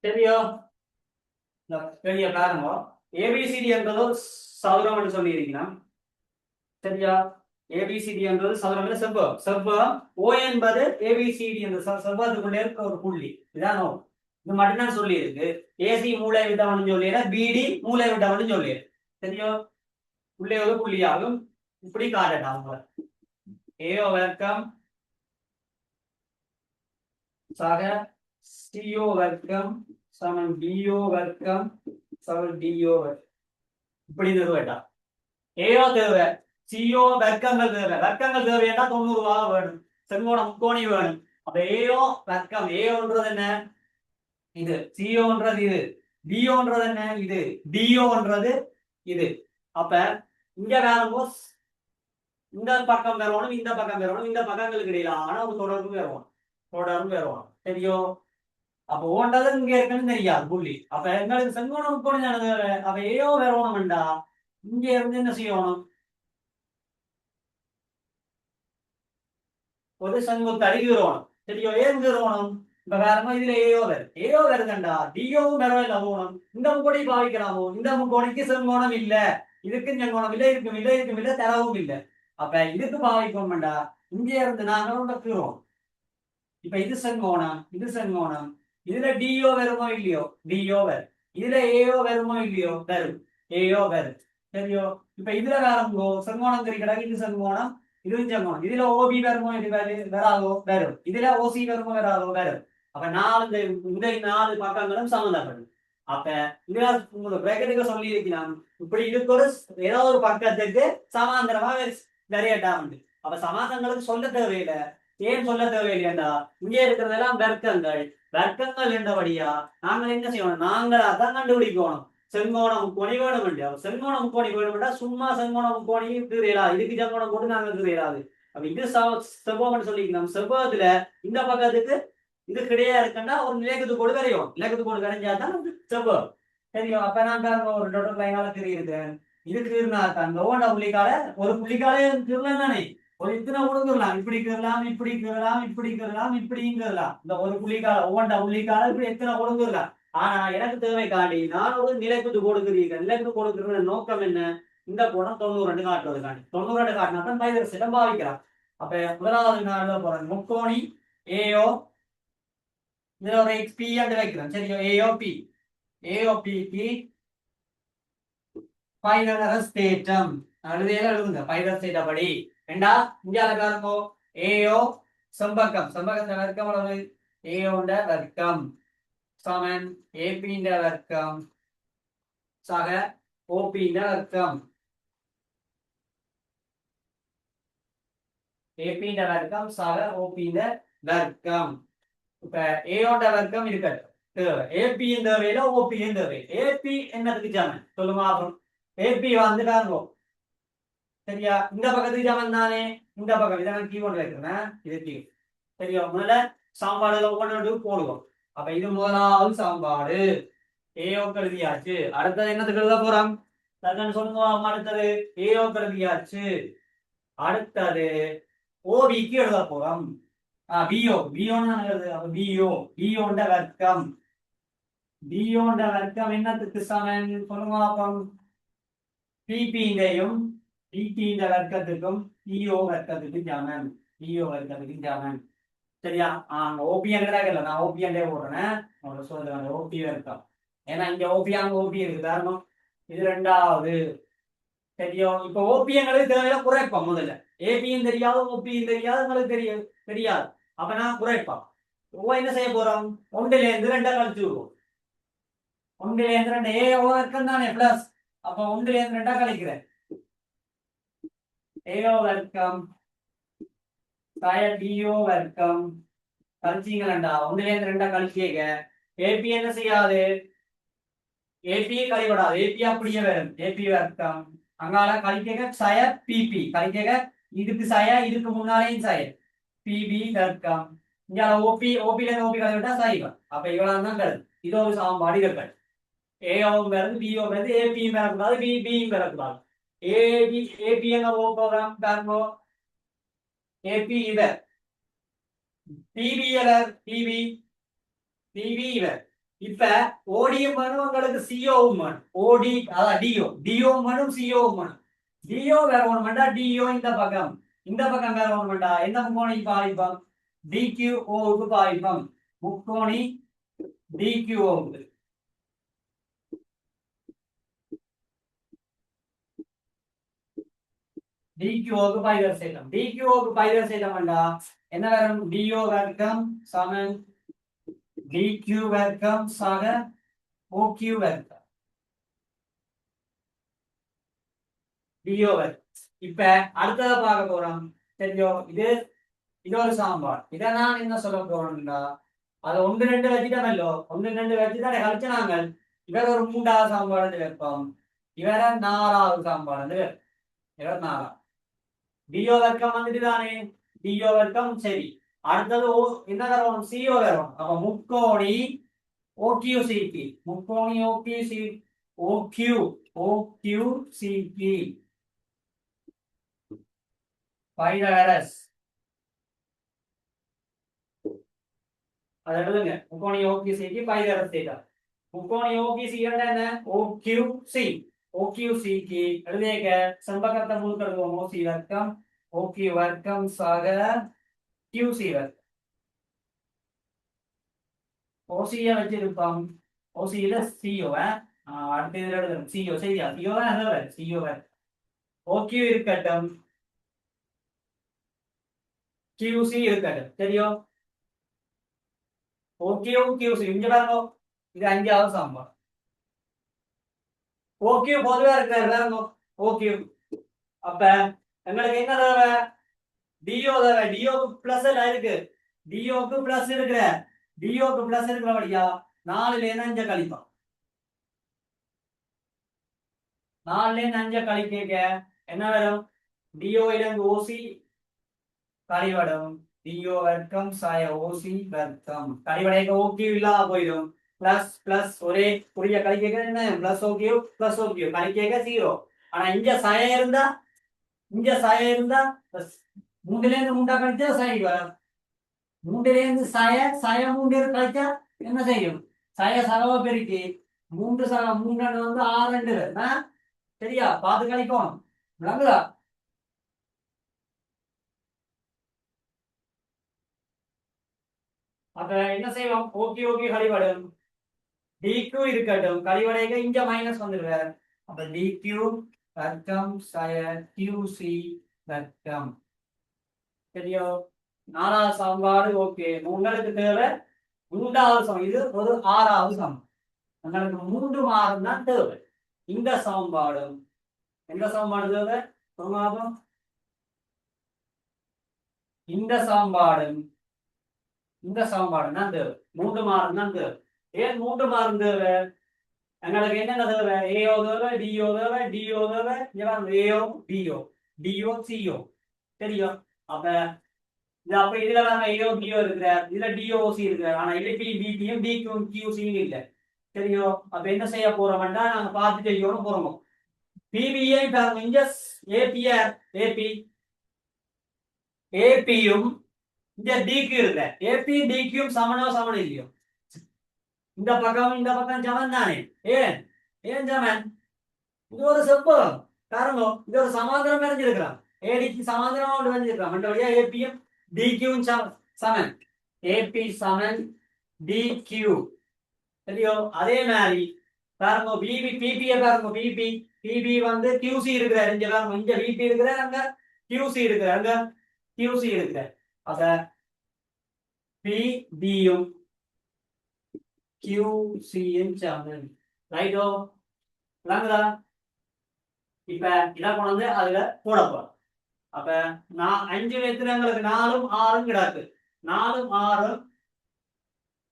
சரியா? வெளிய பாருங்க, ஏபிசிடி என்றது சதுரம் என்று சொல்லி இருக்கிறான். சரியா? ஏபிசிடி என்றது சதுரம் செவ்வகம். செவ்வகம் ஓ என்பது ஏபிசிடி என்ற செவ்வகத்துக்குள்ளே இருக்க ஒரு புள்ளி. இதான் இது மட்டும் தான் சொல்லி இருக்கு. ஏசி மூளை விட்டவன் சொல்லிடுற, பிடி மூளை விட்டவன் சொல்லிடு. சரியா? உள்ளே ஒரு புள்ளியாகும். இப்படி காட்டலாம் அவங்க. ஏஓ வர்க்கம் சக சிஓ வர்க்கம் சமன் டிஓ வர்க்கம் சமன் டிஓ வர்க்கம். இப்படி நிறுவட்டா. ஏஓ தேவை, சிஓ வர்க்கங்கள் தேவை. வர்க்கங்கள் தேவைன்னா 90 வேணும். செங்கோண முக்கோணி வேணும். அப்ப ஏஓ வர்க்கம், ஏஓன்றது என்ன? இது. சிஓன்றது இது. டிஓன்றது என்ன? இது. டிஓன்றது இது. அப்ப இங்க வேறப்போ இந்த பக்கம் வரணும், இந்த பக்கம் வரணும், இந்த பக்கங்களுக்கு இடையில ஆனா ஒரு தொடர்பு வரணும். தொடர்பு வரணும். சரியோ? அப்ப ஓண்டது இங்க இருக்குன்னு தெரியாது புள்ளி. அப்ப எங்களுக்கு செங்கோண முக்கோணம் தானது. அப்ப ஏஓ வரணும்டா இங்க இருந்து என்ன செய்யணும்? ஒரு செங்குத்து அடிக்கிறோம். சரியோ? ஏறுகிறோம். இப்ப வேறமா இதுல ஏஓ வருது. ஏஓ வருதுண்டா டிஓவும் வரவில்லை போகணும். இந்த முக்கோணி பாவிக்கலாமோ? இந்த முக்கோணிக்கு செங்கோணம் இல்ல, இதுக்கு செங்கோணம் இல்ல, இருக்கும் இல்ல, இருக்கும் இல்ல, தரவும் இல்ல. அப்ப இதுக்கு பாவிக்கோம்டா இங்க இருந்து நாங்களும் தக்குறோம். இப்ப இது செங்கோணம், இது செங்கோணம். இதுல டிஓ வருமோ இல்லையோ? டிஓ வரும். இதுல ஏஓ வருமோ இல்லையோ? வரும். ஏஓ வரும். சரியோ? இப்ப இதுல வேறங்கோ செங்கோணம் தெரிகிறது. இது செங்கோணம், இதுவும் செங்கோணம். இதுல ஓபி வருமோ? இது வராதோ? வரும். இதுல ஓசி வருமோ? வராதோ? வரும். அப்ப முதல் 4 பக்கங்களும் சம்மந்தப்படும். அப்ப இதுல உங்களுக்கு பிரேக்கெட்டுக்கு சொல்லி இருக்கிறான். இப்படி இதுக்கு ஒரு ஏதோ ஒரு பக்கத்துக்கு சமாந்தரமா வரையட்டா உண்டு. அப்ப சமாந்தரங்களுக்கு சொல்ல தேவையில்லை. ஏன் சொல்ல தேவையில்லையா? இங்கே இருக்கிறதெல்லாம் வர்க்கங்கள். வர்க்கங்கள் என்றபடியா நாங்கள் என்ன செய்யணும்? நாங்களா தான் கண்டுபிடிக்கணும். செங்கோண முக்கோணி வேணும் இல்லையா? செங்கோண முக்கோணி வேணும்டா சும்மா செங்கோண முக்கோணி கீறையலாது. இதுக்கு செங்கோணம் போட்டு நாங்கள் கீறையலாது. அப்ப இது செவ்வகம்னு சொல்லிக்கலாம். செவ்வகத்துல இந்த பக்கத்துக்கு இது கிடையா இருக்குன்னா ஒரு நிலைக்கத்து கோடு வரையும். நிலைக்கத்து கோடு வரைஞ்சா தான் செவ்வகம். தெரியும்? அப்ப நான் ஒரு டொட்டல் லைனால கீறியிருக்கேன். இது கீறினா தான் ஓண்ட புள்ளிக்கால ஒரு புள்ளிக்காலே கீறலாம் தானே. ஒரு இத்தனை கொடுக்கலாம். இப்படி கீறலாம், இப்படி கீறலாம், இப்படி கீறலாம், இப்படியும் கீறலாம். இந்த ஒரு புள்ளிக்கால ஓண்ட புள்ளிக்கால இப்படி எத்தனை கொடுக்கலாம். ஆனா எனக்கு தேவை காண்டி நான் ஒரு நிலைக்குத்து கொடுக்குறீங்க. நிலைக்கு கொடுக்குற நோக்கம் என்ன? இந்த கோணம் 92 காட்டுறது காண்டி. 92 காட்டினா தான் பைதரசிடம் பாவிக்கலாம். அப்ப முதலாவது நான் போறேன். முக்கோணி ஏஓ இதுல ஒரு எக்ஸ் பி வைக்கிறேன். சரியோ? ஏஓபி ஏஓபிக்கு பைதரஸ் தேற்றம் எழுதுங்க. பைதரஸ் தேற்றப்படி ஏண்டா இந்தியால பாருங்கோ ஏஓ செம்பக்கம். செம்பகத்துல வர்க்கம் அளவு ஏஓண்ட வர்க்கம் சமன் ஏபிண்ட வர்க்கம் சக ஓபிண்ட வர்க்கம். ஏபிண்ட வர்க்கம் சக ஓபிண்ட வர்க்கம். இப்ப ஏஓண்ட வர்க்கம் இருக்கட்டும். ஏபியும் தேவையில்லை, ஓபியும் தேவை. ஏபி என்னதுக்கு சமன் சொல்லுங்க அப்புறம். ஏபி வந்து பாருங்க. சரியா? இந்த பக்கத்துக்கு சமன் தானே. இந்த பக்கம் இதை நான் கீ கொண்டு வைக்கிறேன். இது கீ. சரியா? முதல்ல சாம்பாடுல ஒவ்வொன்று போடுவோம். அப்ப இது முதலாவது சாம்பாடு. ஏஓ கருதியாச்சு. அடுத்தது என்னத்துக்கு எழுத போறோம்? சொல்லுங்க. அடுத்தது ஏஓ கருதியாச்சு. அடுத்தது ஓபிக்கு எழுத போறோம். பிஓ பிஓன்னு எழுது. அப்ப பிஓ பிஓண்ட வர்க்கம். பிஓண்ட வர்க்கம் என்னத்துக்கு சமன் சொல்லுங்க. பிபிங்கையும் டிடி இந்த வர்க்கத்துக்கும் பிஓ வர்க்கத்துக்கு சமன். பிஓ வர்க்கத்துக்கு சமன். சரியா? ஓபி என்றாகல நான் ஓபி என்றே போடுறேன். சொல்லுங்க ஓபி வர்க்கம். ஏன்னா இங்க ஓபி அங்க ஓபி இருக்கு காரணம். இது ரெண்டாவது. தெரியும்? இப்ப ஓபிஎங்களுக்கு தேவையில்ல குறைப்போம். முதல்ல ஏபியும் தெரியாது, ஓபியும் தெரியாது, உங்களுக்கு தெரியாது. அப்ப நான் குறைப்போம். என்ன செய்ய போறோம்? 1ல இருந்து 2 கழிச்சு விடுவோம். 1ல இருந்து 2 ஏ வர்க்கம் தானே பிளஸ். அப்ப 1ல இருந்து 2 கழிக்கிறேன். ஏஓ வர்க்கம் டிஓ வர்க்கம் கழிச்சிங்களா? 1ல இருந்து 2 கழிச்சிக்க ஏபி என்ன செய்யாது? ஏபியை கழிவிடாது. ஏபி அப்படியே வரும். ஏபி வர்க்கம் அங்கால கழிக்க சய பிபி கழிக்க இதுக்கு சய, இதுக்கு முன்னாலேயும் சய பிபி வர்க்கம். இங்க ஓபி ஓபில இருந்து ஓபி கழிவிட்டா சைவம். அப்ப இவ்வளவு தான் கருது. இது ஒரு சாம்பாடு இருக்கட்டும். ஏஓவும் பிறகு பிஓ பிறகு ஏபியும் பிறக்கூடாது, பிபியும் பிறக்கூடாது. ஏபி ஏபி எங்க போறோம் பாருங்க. ஏபி இவர் பிபி இவர் பிபி பிபி இவர் இப்ப ஓடியும் வேணும் உங்களுக்கு சிஓவும் வேணும். ஓடி அதான் டிஓவும் வேணும் சிஓவும் வேணும். டிஓ வேற ஒண்ணு வேண்டா, டிஓ இந்த பக்கம் வேற ஒண்ணு வேண்டா. எந்த முக்கோணி பாதிப்பம்? டிக்யூஓவுக்கு பாதிப்பம். முக்கோணி டிக்யூஓவுக்கு. டிக்யூஓவுக்கு பைவர் சேதம். டிக்யூஓவுக்கு பைவர் சேதம் வேண்டா என்ன வரும்? டிஓ வர்க்கம் சமன் டிக்யூ வர்க்கம் சக ஓக்யூ வர்க்கம். டிஓ வர்க்கம். இப்ப அடுத்தத பார்க்க போறோம். தெரியும் இது ஒரு சாம்பார். இதை நான் என்ன சொல்ல போறோம்னா, அதை 1 2 வச்சுட்டோமல்லோ, 1 2 வச்சுதான் கழிச்சு நாங்கள் இவர் ஒரு 3வது சாம்பாடு வைப்போம். இவர 4வது சாம்பாடு. இவர் 4. டிஓ வர்க்கம் வந்துட்டு தானே, டிஓ வர்க்கம் சரி. அடுத்தது என்ன வரும்? சிஓ வரும். அப்ப முக்கோணி ஓக்யூசிபி, முக்கோணி ஓக்யூசி ஓக்யூசிபி பைதகரஸ். அதை எழுதுங்க. முக்கோணி ஓக்யூசிக்கு பைதகரஸ் தேட்டா. முக்கோணி ஓக்யூசி என்ன? ஓக்யூசி. ஓக்யூசிக்கு எழுதியக்க செம்பக்கத்தை முழுக்கிறது ஓசி வர்க்கம் ஓக்யூ வர்க்கம் சக கியூசி வர்க்கம். ஓசிய வச்சிருப்போம். ஓசியில சிஓ அடுத்த இதுல எழுதணும். சிஓ சரியா? சிஓ தான் சிஓ. ஓக்யூ இருக்கட்டும், கியூசி இருக்கட்டும். தெரியும்? ஓக்யூ கியூசி இங்க பாருங்க. இது 5வது சாம்பார். ஓக்யூ பொதுவா இருக்கிறார் பாருங்க. ஓக்யூ. அப்ப எங்களுக்கு என்ன தேவை? டிஓ தேவை. டிஓக்கு பிளஸ் எல்லாம் இருக்கு. டிஓக்கு பிளஸ் இருக்கிற டிஓக்கு பிளஸ் இருக்கிறபடியா 4ல இருந்து 5 கழிப்போம். 4ல இருந்து 5 கழிக்க என்ன வரும்? டிஓ இருந்து ஓசி கழிவடும். டிஓ வர்க்கம் சாய ஓசி வர்க்கம். கழிவடைக்க ஓக்யூ இல்லாம போயிடும். பிளஸ் பிளஸ் ஒரே புரிய கழிக்க என்ன? பிளஸ் ஓக்யூ பிளஸ் ஓக்யூ கழிக்க 0. ஆனா இங்க சாய இருந்தா 3ல இருந்து 3 கழிச்சா சாய் வரும். 3ல இருந்து சாய 3 கழிச்சா என்ன செய்யும்? சாய சரவ பெருக்கி 3 சரம் 3 வந்து 6 சரியா? பார்த்து கழிக்கணும். விளங்குதா? அப்ப என்ன செய்வோம்? ஓகே கழிவடும். டிக்யூ இருக்கட்டும். கழிவடைக இங்க மைனஸ் வந்துடுவார். அப்ப டிக்யூ வர்க்கம் சய கியூசி வர்க்கம். சரியோ? 4வது சமன்பாடு ஓகே. உங்களுக்கு தேவை 3வது சமம். இது ஒரு 6வது சமம். உங்களுக்கு 3 மாறும் தான் தேவை. இந்த சமன்பாடும் எந்த சமன்பாடு தேவை? சொன்னாலும் இந்த சமன்பாடும் தான் தேவை. 3 மாறும் தான் தேவை. ஏன் 3 மாறும் தேவை? எங்களுக்கு என்னென்ன தேவை? ஏஓ தேவை, டிஓ தேவை, டிஓ தேவை, ஏஓ டிஓ டிஓ சிஓ. தெரியும்? அப்ப இதுல வேற ஏஓ டிஓ இருக்கிறார், இதுல டிஓசி இருக்கிறார். ஆனா இல்ல பிபியும் டிக்யூ கியூசியும் இல்ல. தெரியும்? அப்ப என்ன செய்ய போறோம்னா நாங்க பார்த்து செய்யணும் போறோம். பிபிஐ இங்க ஏபிஆர் ஏபியும் இங்க டிக்யூ இருக்கிற ஏபி டிக்யூ சமனம் இல்லையோ? இந்த பக்கம் சமன் தானே? ஏன் சமன்? இது ஒரு செவ்வகம். காரணம் இது ஒரு சமாந்தரம் வரைஞ்சிருக்கிறான். ஏடிக்கு சமாந்தரமா ஒன்று வரைஞ்சிருக்கிறான். மற்றபடியா ஏபியும் டிக்யூவும் சமன். ஏபி சமன் டிக்யூ. சரியோ? அதே மாதிரி பாருங்க பிபி பிபியை பாருங்க. பிபி வந்து கியூசி இருக்கிறார். இங்க பாருங்க, இங்க பிபி இருக்கிறார், அங்க கியூசி இருக்கிறார், அங்க கியூசி இருக்கிறார். அத பிபியும் கியூசியும் சமன். ரைட்டோ? விளங்குதா? இப்ப இதை கொண்டு வந்து அதுல போட போறோம். அப்ப நான் 5 எங்களுக்கு 4ம் 6ம் கிடாக்கு. 4ம் 6ம்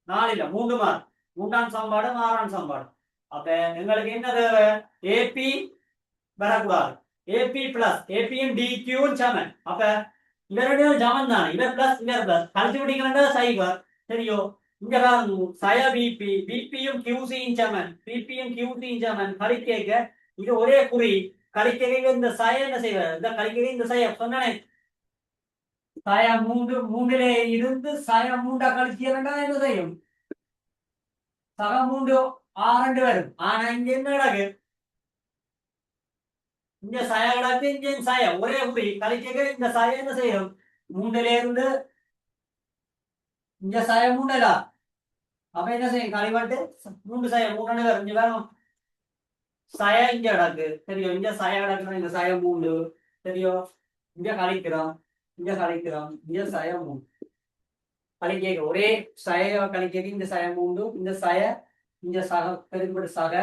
4 இல்ல 3 மாறு. 3ஆம் சமன்பாடு 6ஆம் சமன்பாடு. அப்ப எங்களுக்கு என்ன தேவை? ஏபி வரக்கூடாது. ஏபி பிளஸ் ஏபியும் டிக்யூவும் சமன். அப்ப இவருடைய சமன் தான். இவர் பிளஸ் இவர் பிளஸ் கழிச்சு விட்டீங்கன்னா சைவர். சரியோ? இங்க சய பிபி பிபியும் கியூசியும் சமன். பிபியும் கியூசியும் சமன். கழிக்க இது ஒரே குறி. கழிக்க இந்த சய என்ன செய்வார்? இந்த கழிக்க இந்த சய சொன்னே சய 3 3லே இருந்து சய 3 கழிச்சு என்ன செய்யும்? சக 3 6 வரும். ஆனா இங்க என்ன கிடக்கு? இங்க சய கிடக்கு, இங்க சய ஒரே குறி கழிக்க இந்த சய என்ன செய்யும்? 3ல இருந்து இங்க சய 3 அப்ப என்ன செய்யும்? கழிவட்டு 3 சய 3 வரும். இங்க வரும் சய இங்க கிடக்கு தெரியும். இங்க சய கிடக்குன்னா இந்த சய 3 தெரியும். இங்க கழிக்கிறோம், இங்க கழிக்கிறோம், இங்க சய 3 கழிக்க ஒரே சய கழிக்க இந்த சய 3 இந்த சய இங்க சக பெருக்கப்பட்ட சக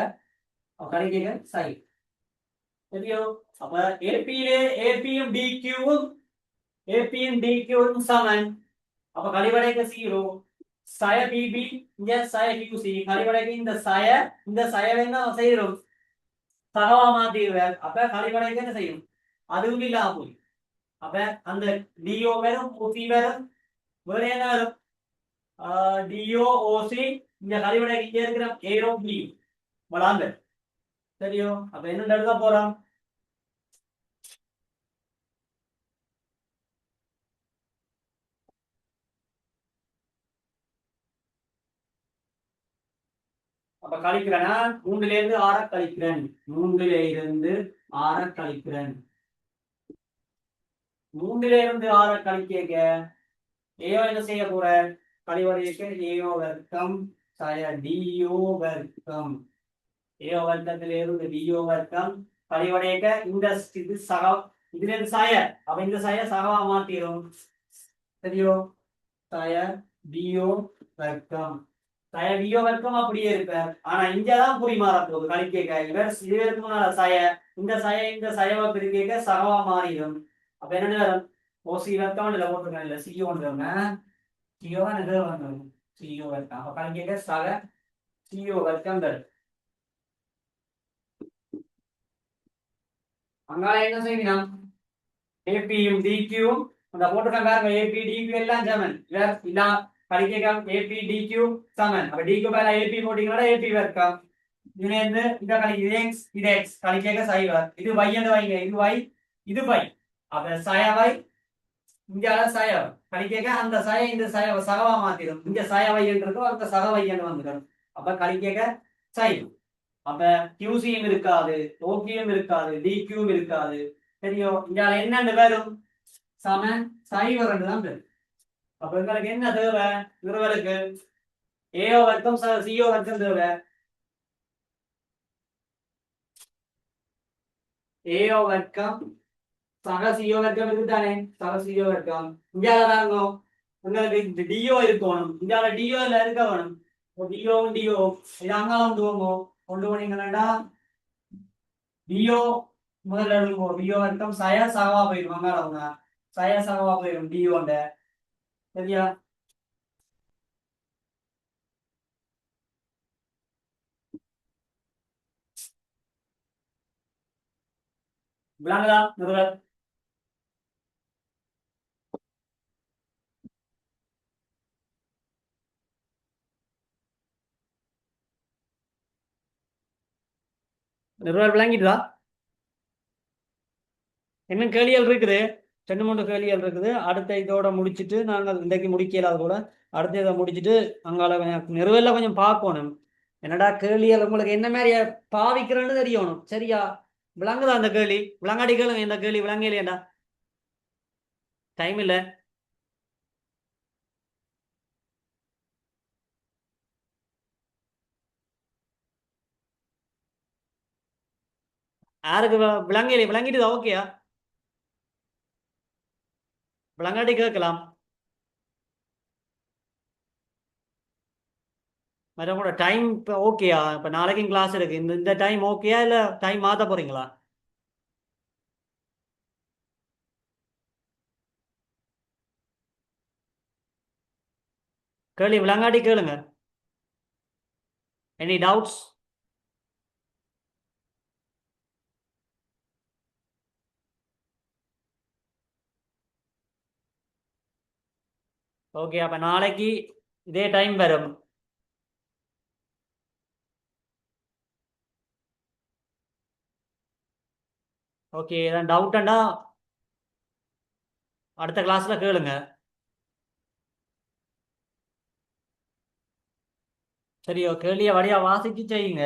கழிக்க சை தெரியும். அப்ப ஏபியிலே ஏபியும் டிக்யூவும் ஏபியும் டிக்யூவும் சமன். அப்ப கழிவடைக்க 0 சய பிபி இங்க சய கியூசி கழிவடைக்க இந்த சயவை என்ன செய்யறோம்? சகவா மாத்திடுவார். அப்ப கழிவடைக்க என்ன செய்யும்? அதுவும் இல்லாம போய் அப்ப அந்த டிஓ வரும் ஓசி வரும். வேற என்ன வரும்? டிஓ ஓசி இங்க கழிவடைக்க இங்க இருக்கிற ஏரோ பி வளாங்க தெரியும். அப்ப என்ன எழுத போறோம்? அப்ப கழிக்கிறேன்னா 3ல இருந்து 6 கழிக்கிறேன். 3ல இருந்து 6 கழிக்கிறேன். 3ல இருந்து 6 கழிக்க ஏயோ என்ன செய்ய போற? கழிவடைக்க ஏயோ வர்க்கம் சய டிஓ வர்க்கம். ஏயோ வர்க்கத்தில இருந்து டிஓ வர்க்கம் கழிவடைக்க இந்த இது சக இதுல இருந்து சய அப்ப இந்த சய சகவா மாத்திரும் தெரியும். சய டிஓ வர்க்கம் சய டிஓ வர்க்கம் அப்படியே இருப்பார். ஆனா இங்கதான் குறி மாற போகுது. கழிக்க இவர் இதுவருக்கு முன்னால சய இந்த சயவை பிரிக்க சகவா மாறிடும். அப்ப என்ன வரும்? ஓசி வர்க்கம் இல்ல போட்டுருக்கேன் இல்ல சிஓ சிஓ வரும் சிஓ வர்க்கம். அப்ப கழிக்க சக சிஓ வர்க்கம் வரும். அங்கால என்ன செய்யணும்? ஏபியும் டிக்யூவும் அந்த போட்டுருக்காங்க பாருங்க. ஏபி டிக்யூ எல்லாம் சமன். இல்ல கழிக்க ஏபி டிக்யூ சமன். அப்ப டிக்யூ மேல ஏபி போட்டீங்கன்னா ஏபி வர்க்கம். இதுல இருந்து இந்த கழிக்க இது எக்ஸ் கழிக்க சைவர். இது y என்று வைங்க. இது y இது y. அப்ப சயவை இங்க சய கழிக்க அந்த சய இந்த சய சகவா மாத்திடும். இங்க சயவை என்று இருக்கும், அந்த சகவை என்று வந்துடும். அப்ப கழிக்க சை. அப்ப கியூசியும் இருக்காது, ஓகியும் இருக்காது, டிக்யூவும் இருக்காது தெரியும். இங்க என்னன்னு வரும்? சமன் சைவர் தான் வரும். அப்ப எங்களுக்கு என்ன தேவை? இவர்களுக்கு ஏஓ வர்க்கம் சிஓ வர்க்கம் தேவை. ஏஓ வர்க்கம் சக சிஓ வர்க்கம் இருக்குதானே? சக சிஓ வர்க்கம் இந்தியாவில உங்களுக்கு டிஓ இருக்கணும். இந்தியாவில டிஓ இருக்க வேணும். டிஓவும் டிஓ இது அங்கே கொண்டு போனீங்கன்னா டிஓ முதல்ல எழுதுவோம். டிஓ வர்க்கம் சய சகவா போயிடும். அங்காளவங்க சய சகவா போயிடும் டிஓண்ட சரியா? விளங்குதா? நிறுவல் நிறுவல் விளங்கிட்டுதா? இன்னும் கேள்விகள் இருக்குது. 2-3 கேள்விகள் இருக்குது. அடுத்த இதோட முடிச்சுட்டு நாங்கள் இன்றைக்கு முடிக்கலாத கூட அடுத்த இதை முடிச்சுட்டு அங்கால நிறுவல கொஞ்சம் பார்க்கணும். என்னடா கேள்விகள் உங்களுக்கு என்ன மாதிரி பாவிக்கிறேன்னு தெரியணும் சரியா? விளங்குதா அந்த கேள்வி? விளங்காடி கேளுங்க. இந்த கேள்வி விளங்கலையேண்டா டைம் இல்லை. யாருக்கு விளங்கலையே? விளங்கிட்டுதா? ஓகேயா? விளங்காட்டி கேட்கலாம். மேடம் கூட டைம் இப்போ ஓகேயா? இப்போ நாளைக்கும் கிளாஸ் இருக்கு. இந்த டைம் ஓகேயா இல்லை டைம் மாற்ற போறீங்களா? கேள்வி விளங்காட்டி கேளுங்க. Any doubts? ஓகே அப்போ நாளைக்கு இதே டைம் வரும். ஓகே ஏதாவது டவுட்டா அடுத்த கிளாஸ்ல கேளுங்க. சரியோ, கேள்விய வழியா வாசிச்சு செய்யுங்க.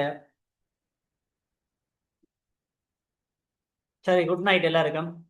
சரி, குட் நைட் எல்லாருக்கும்.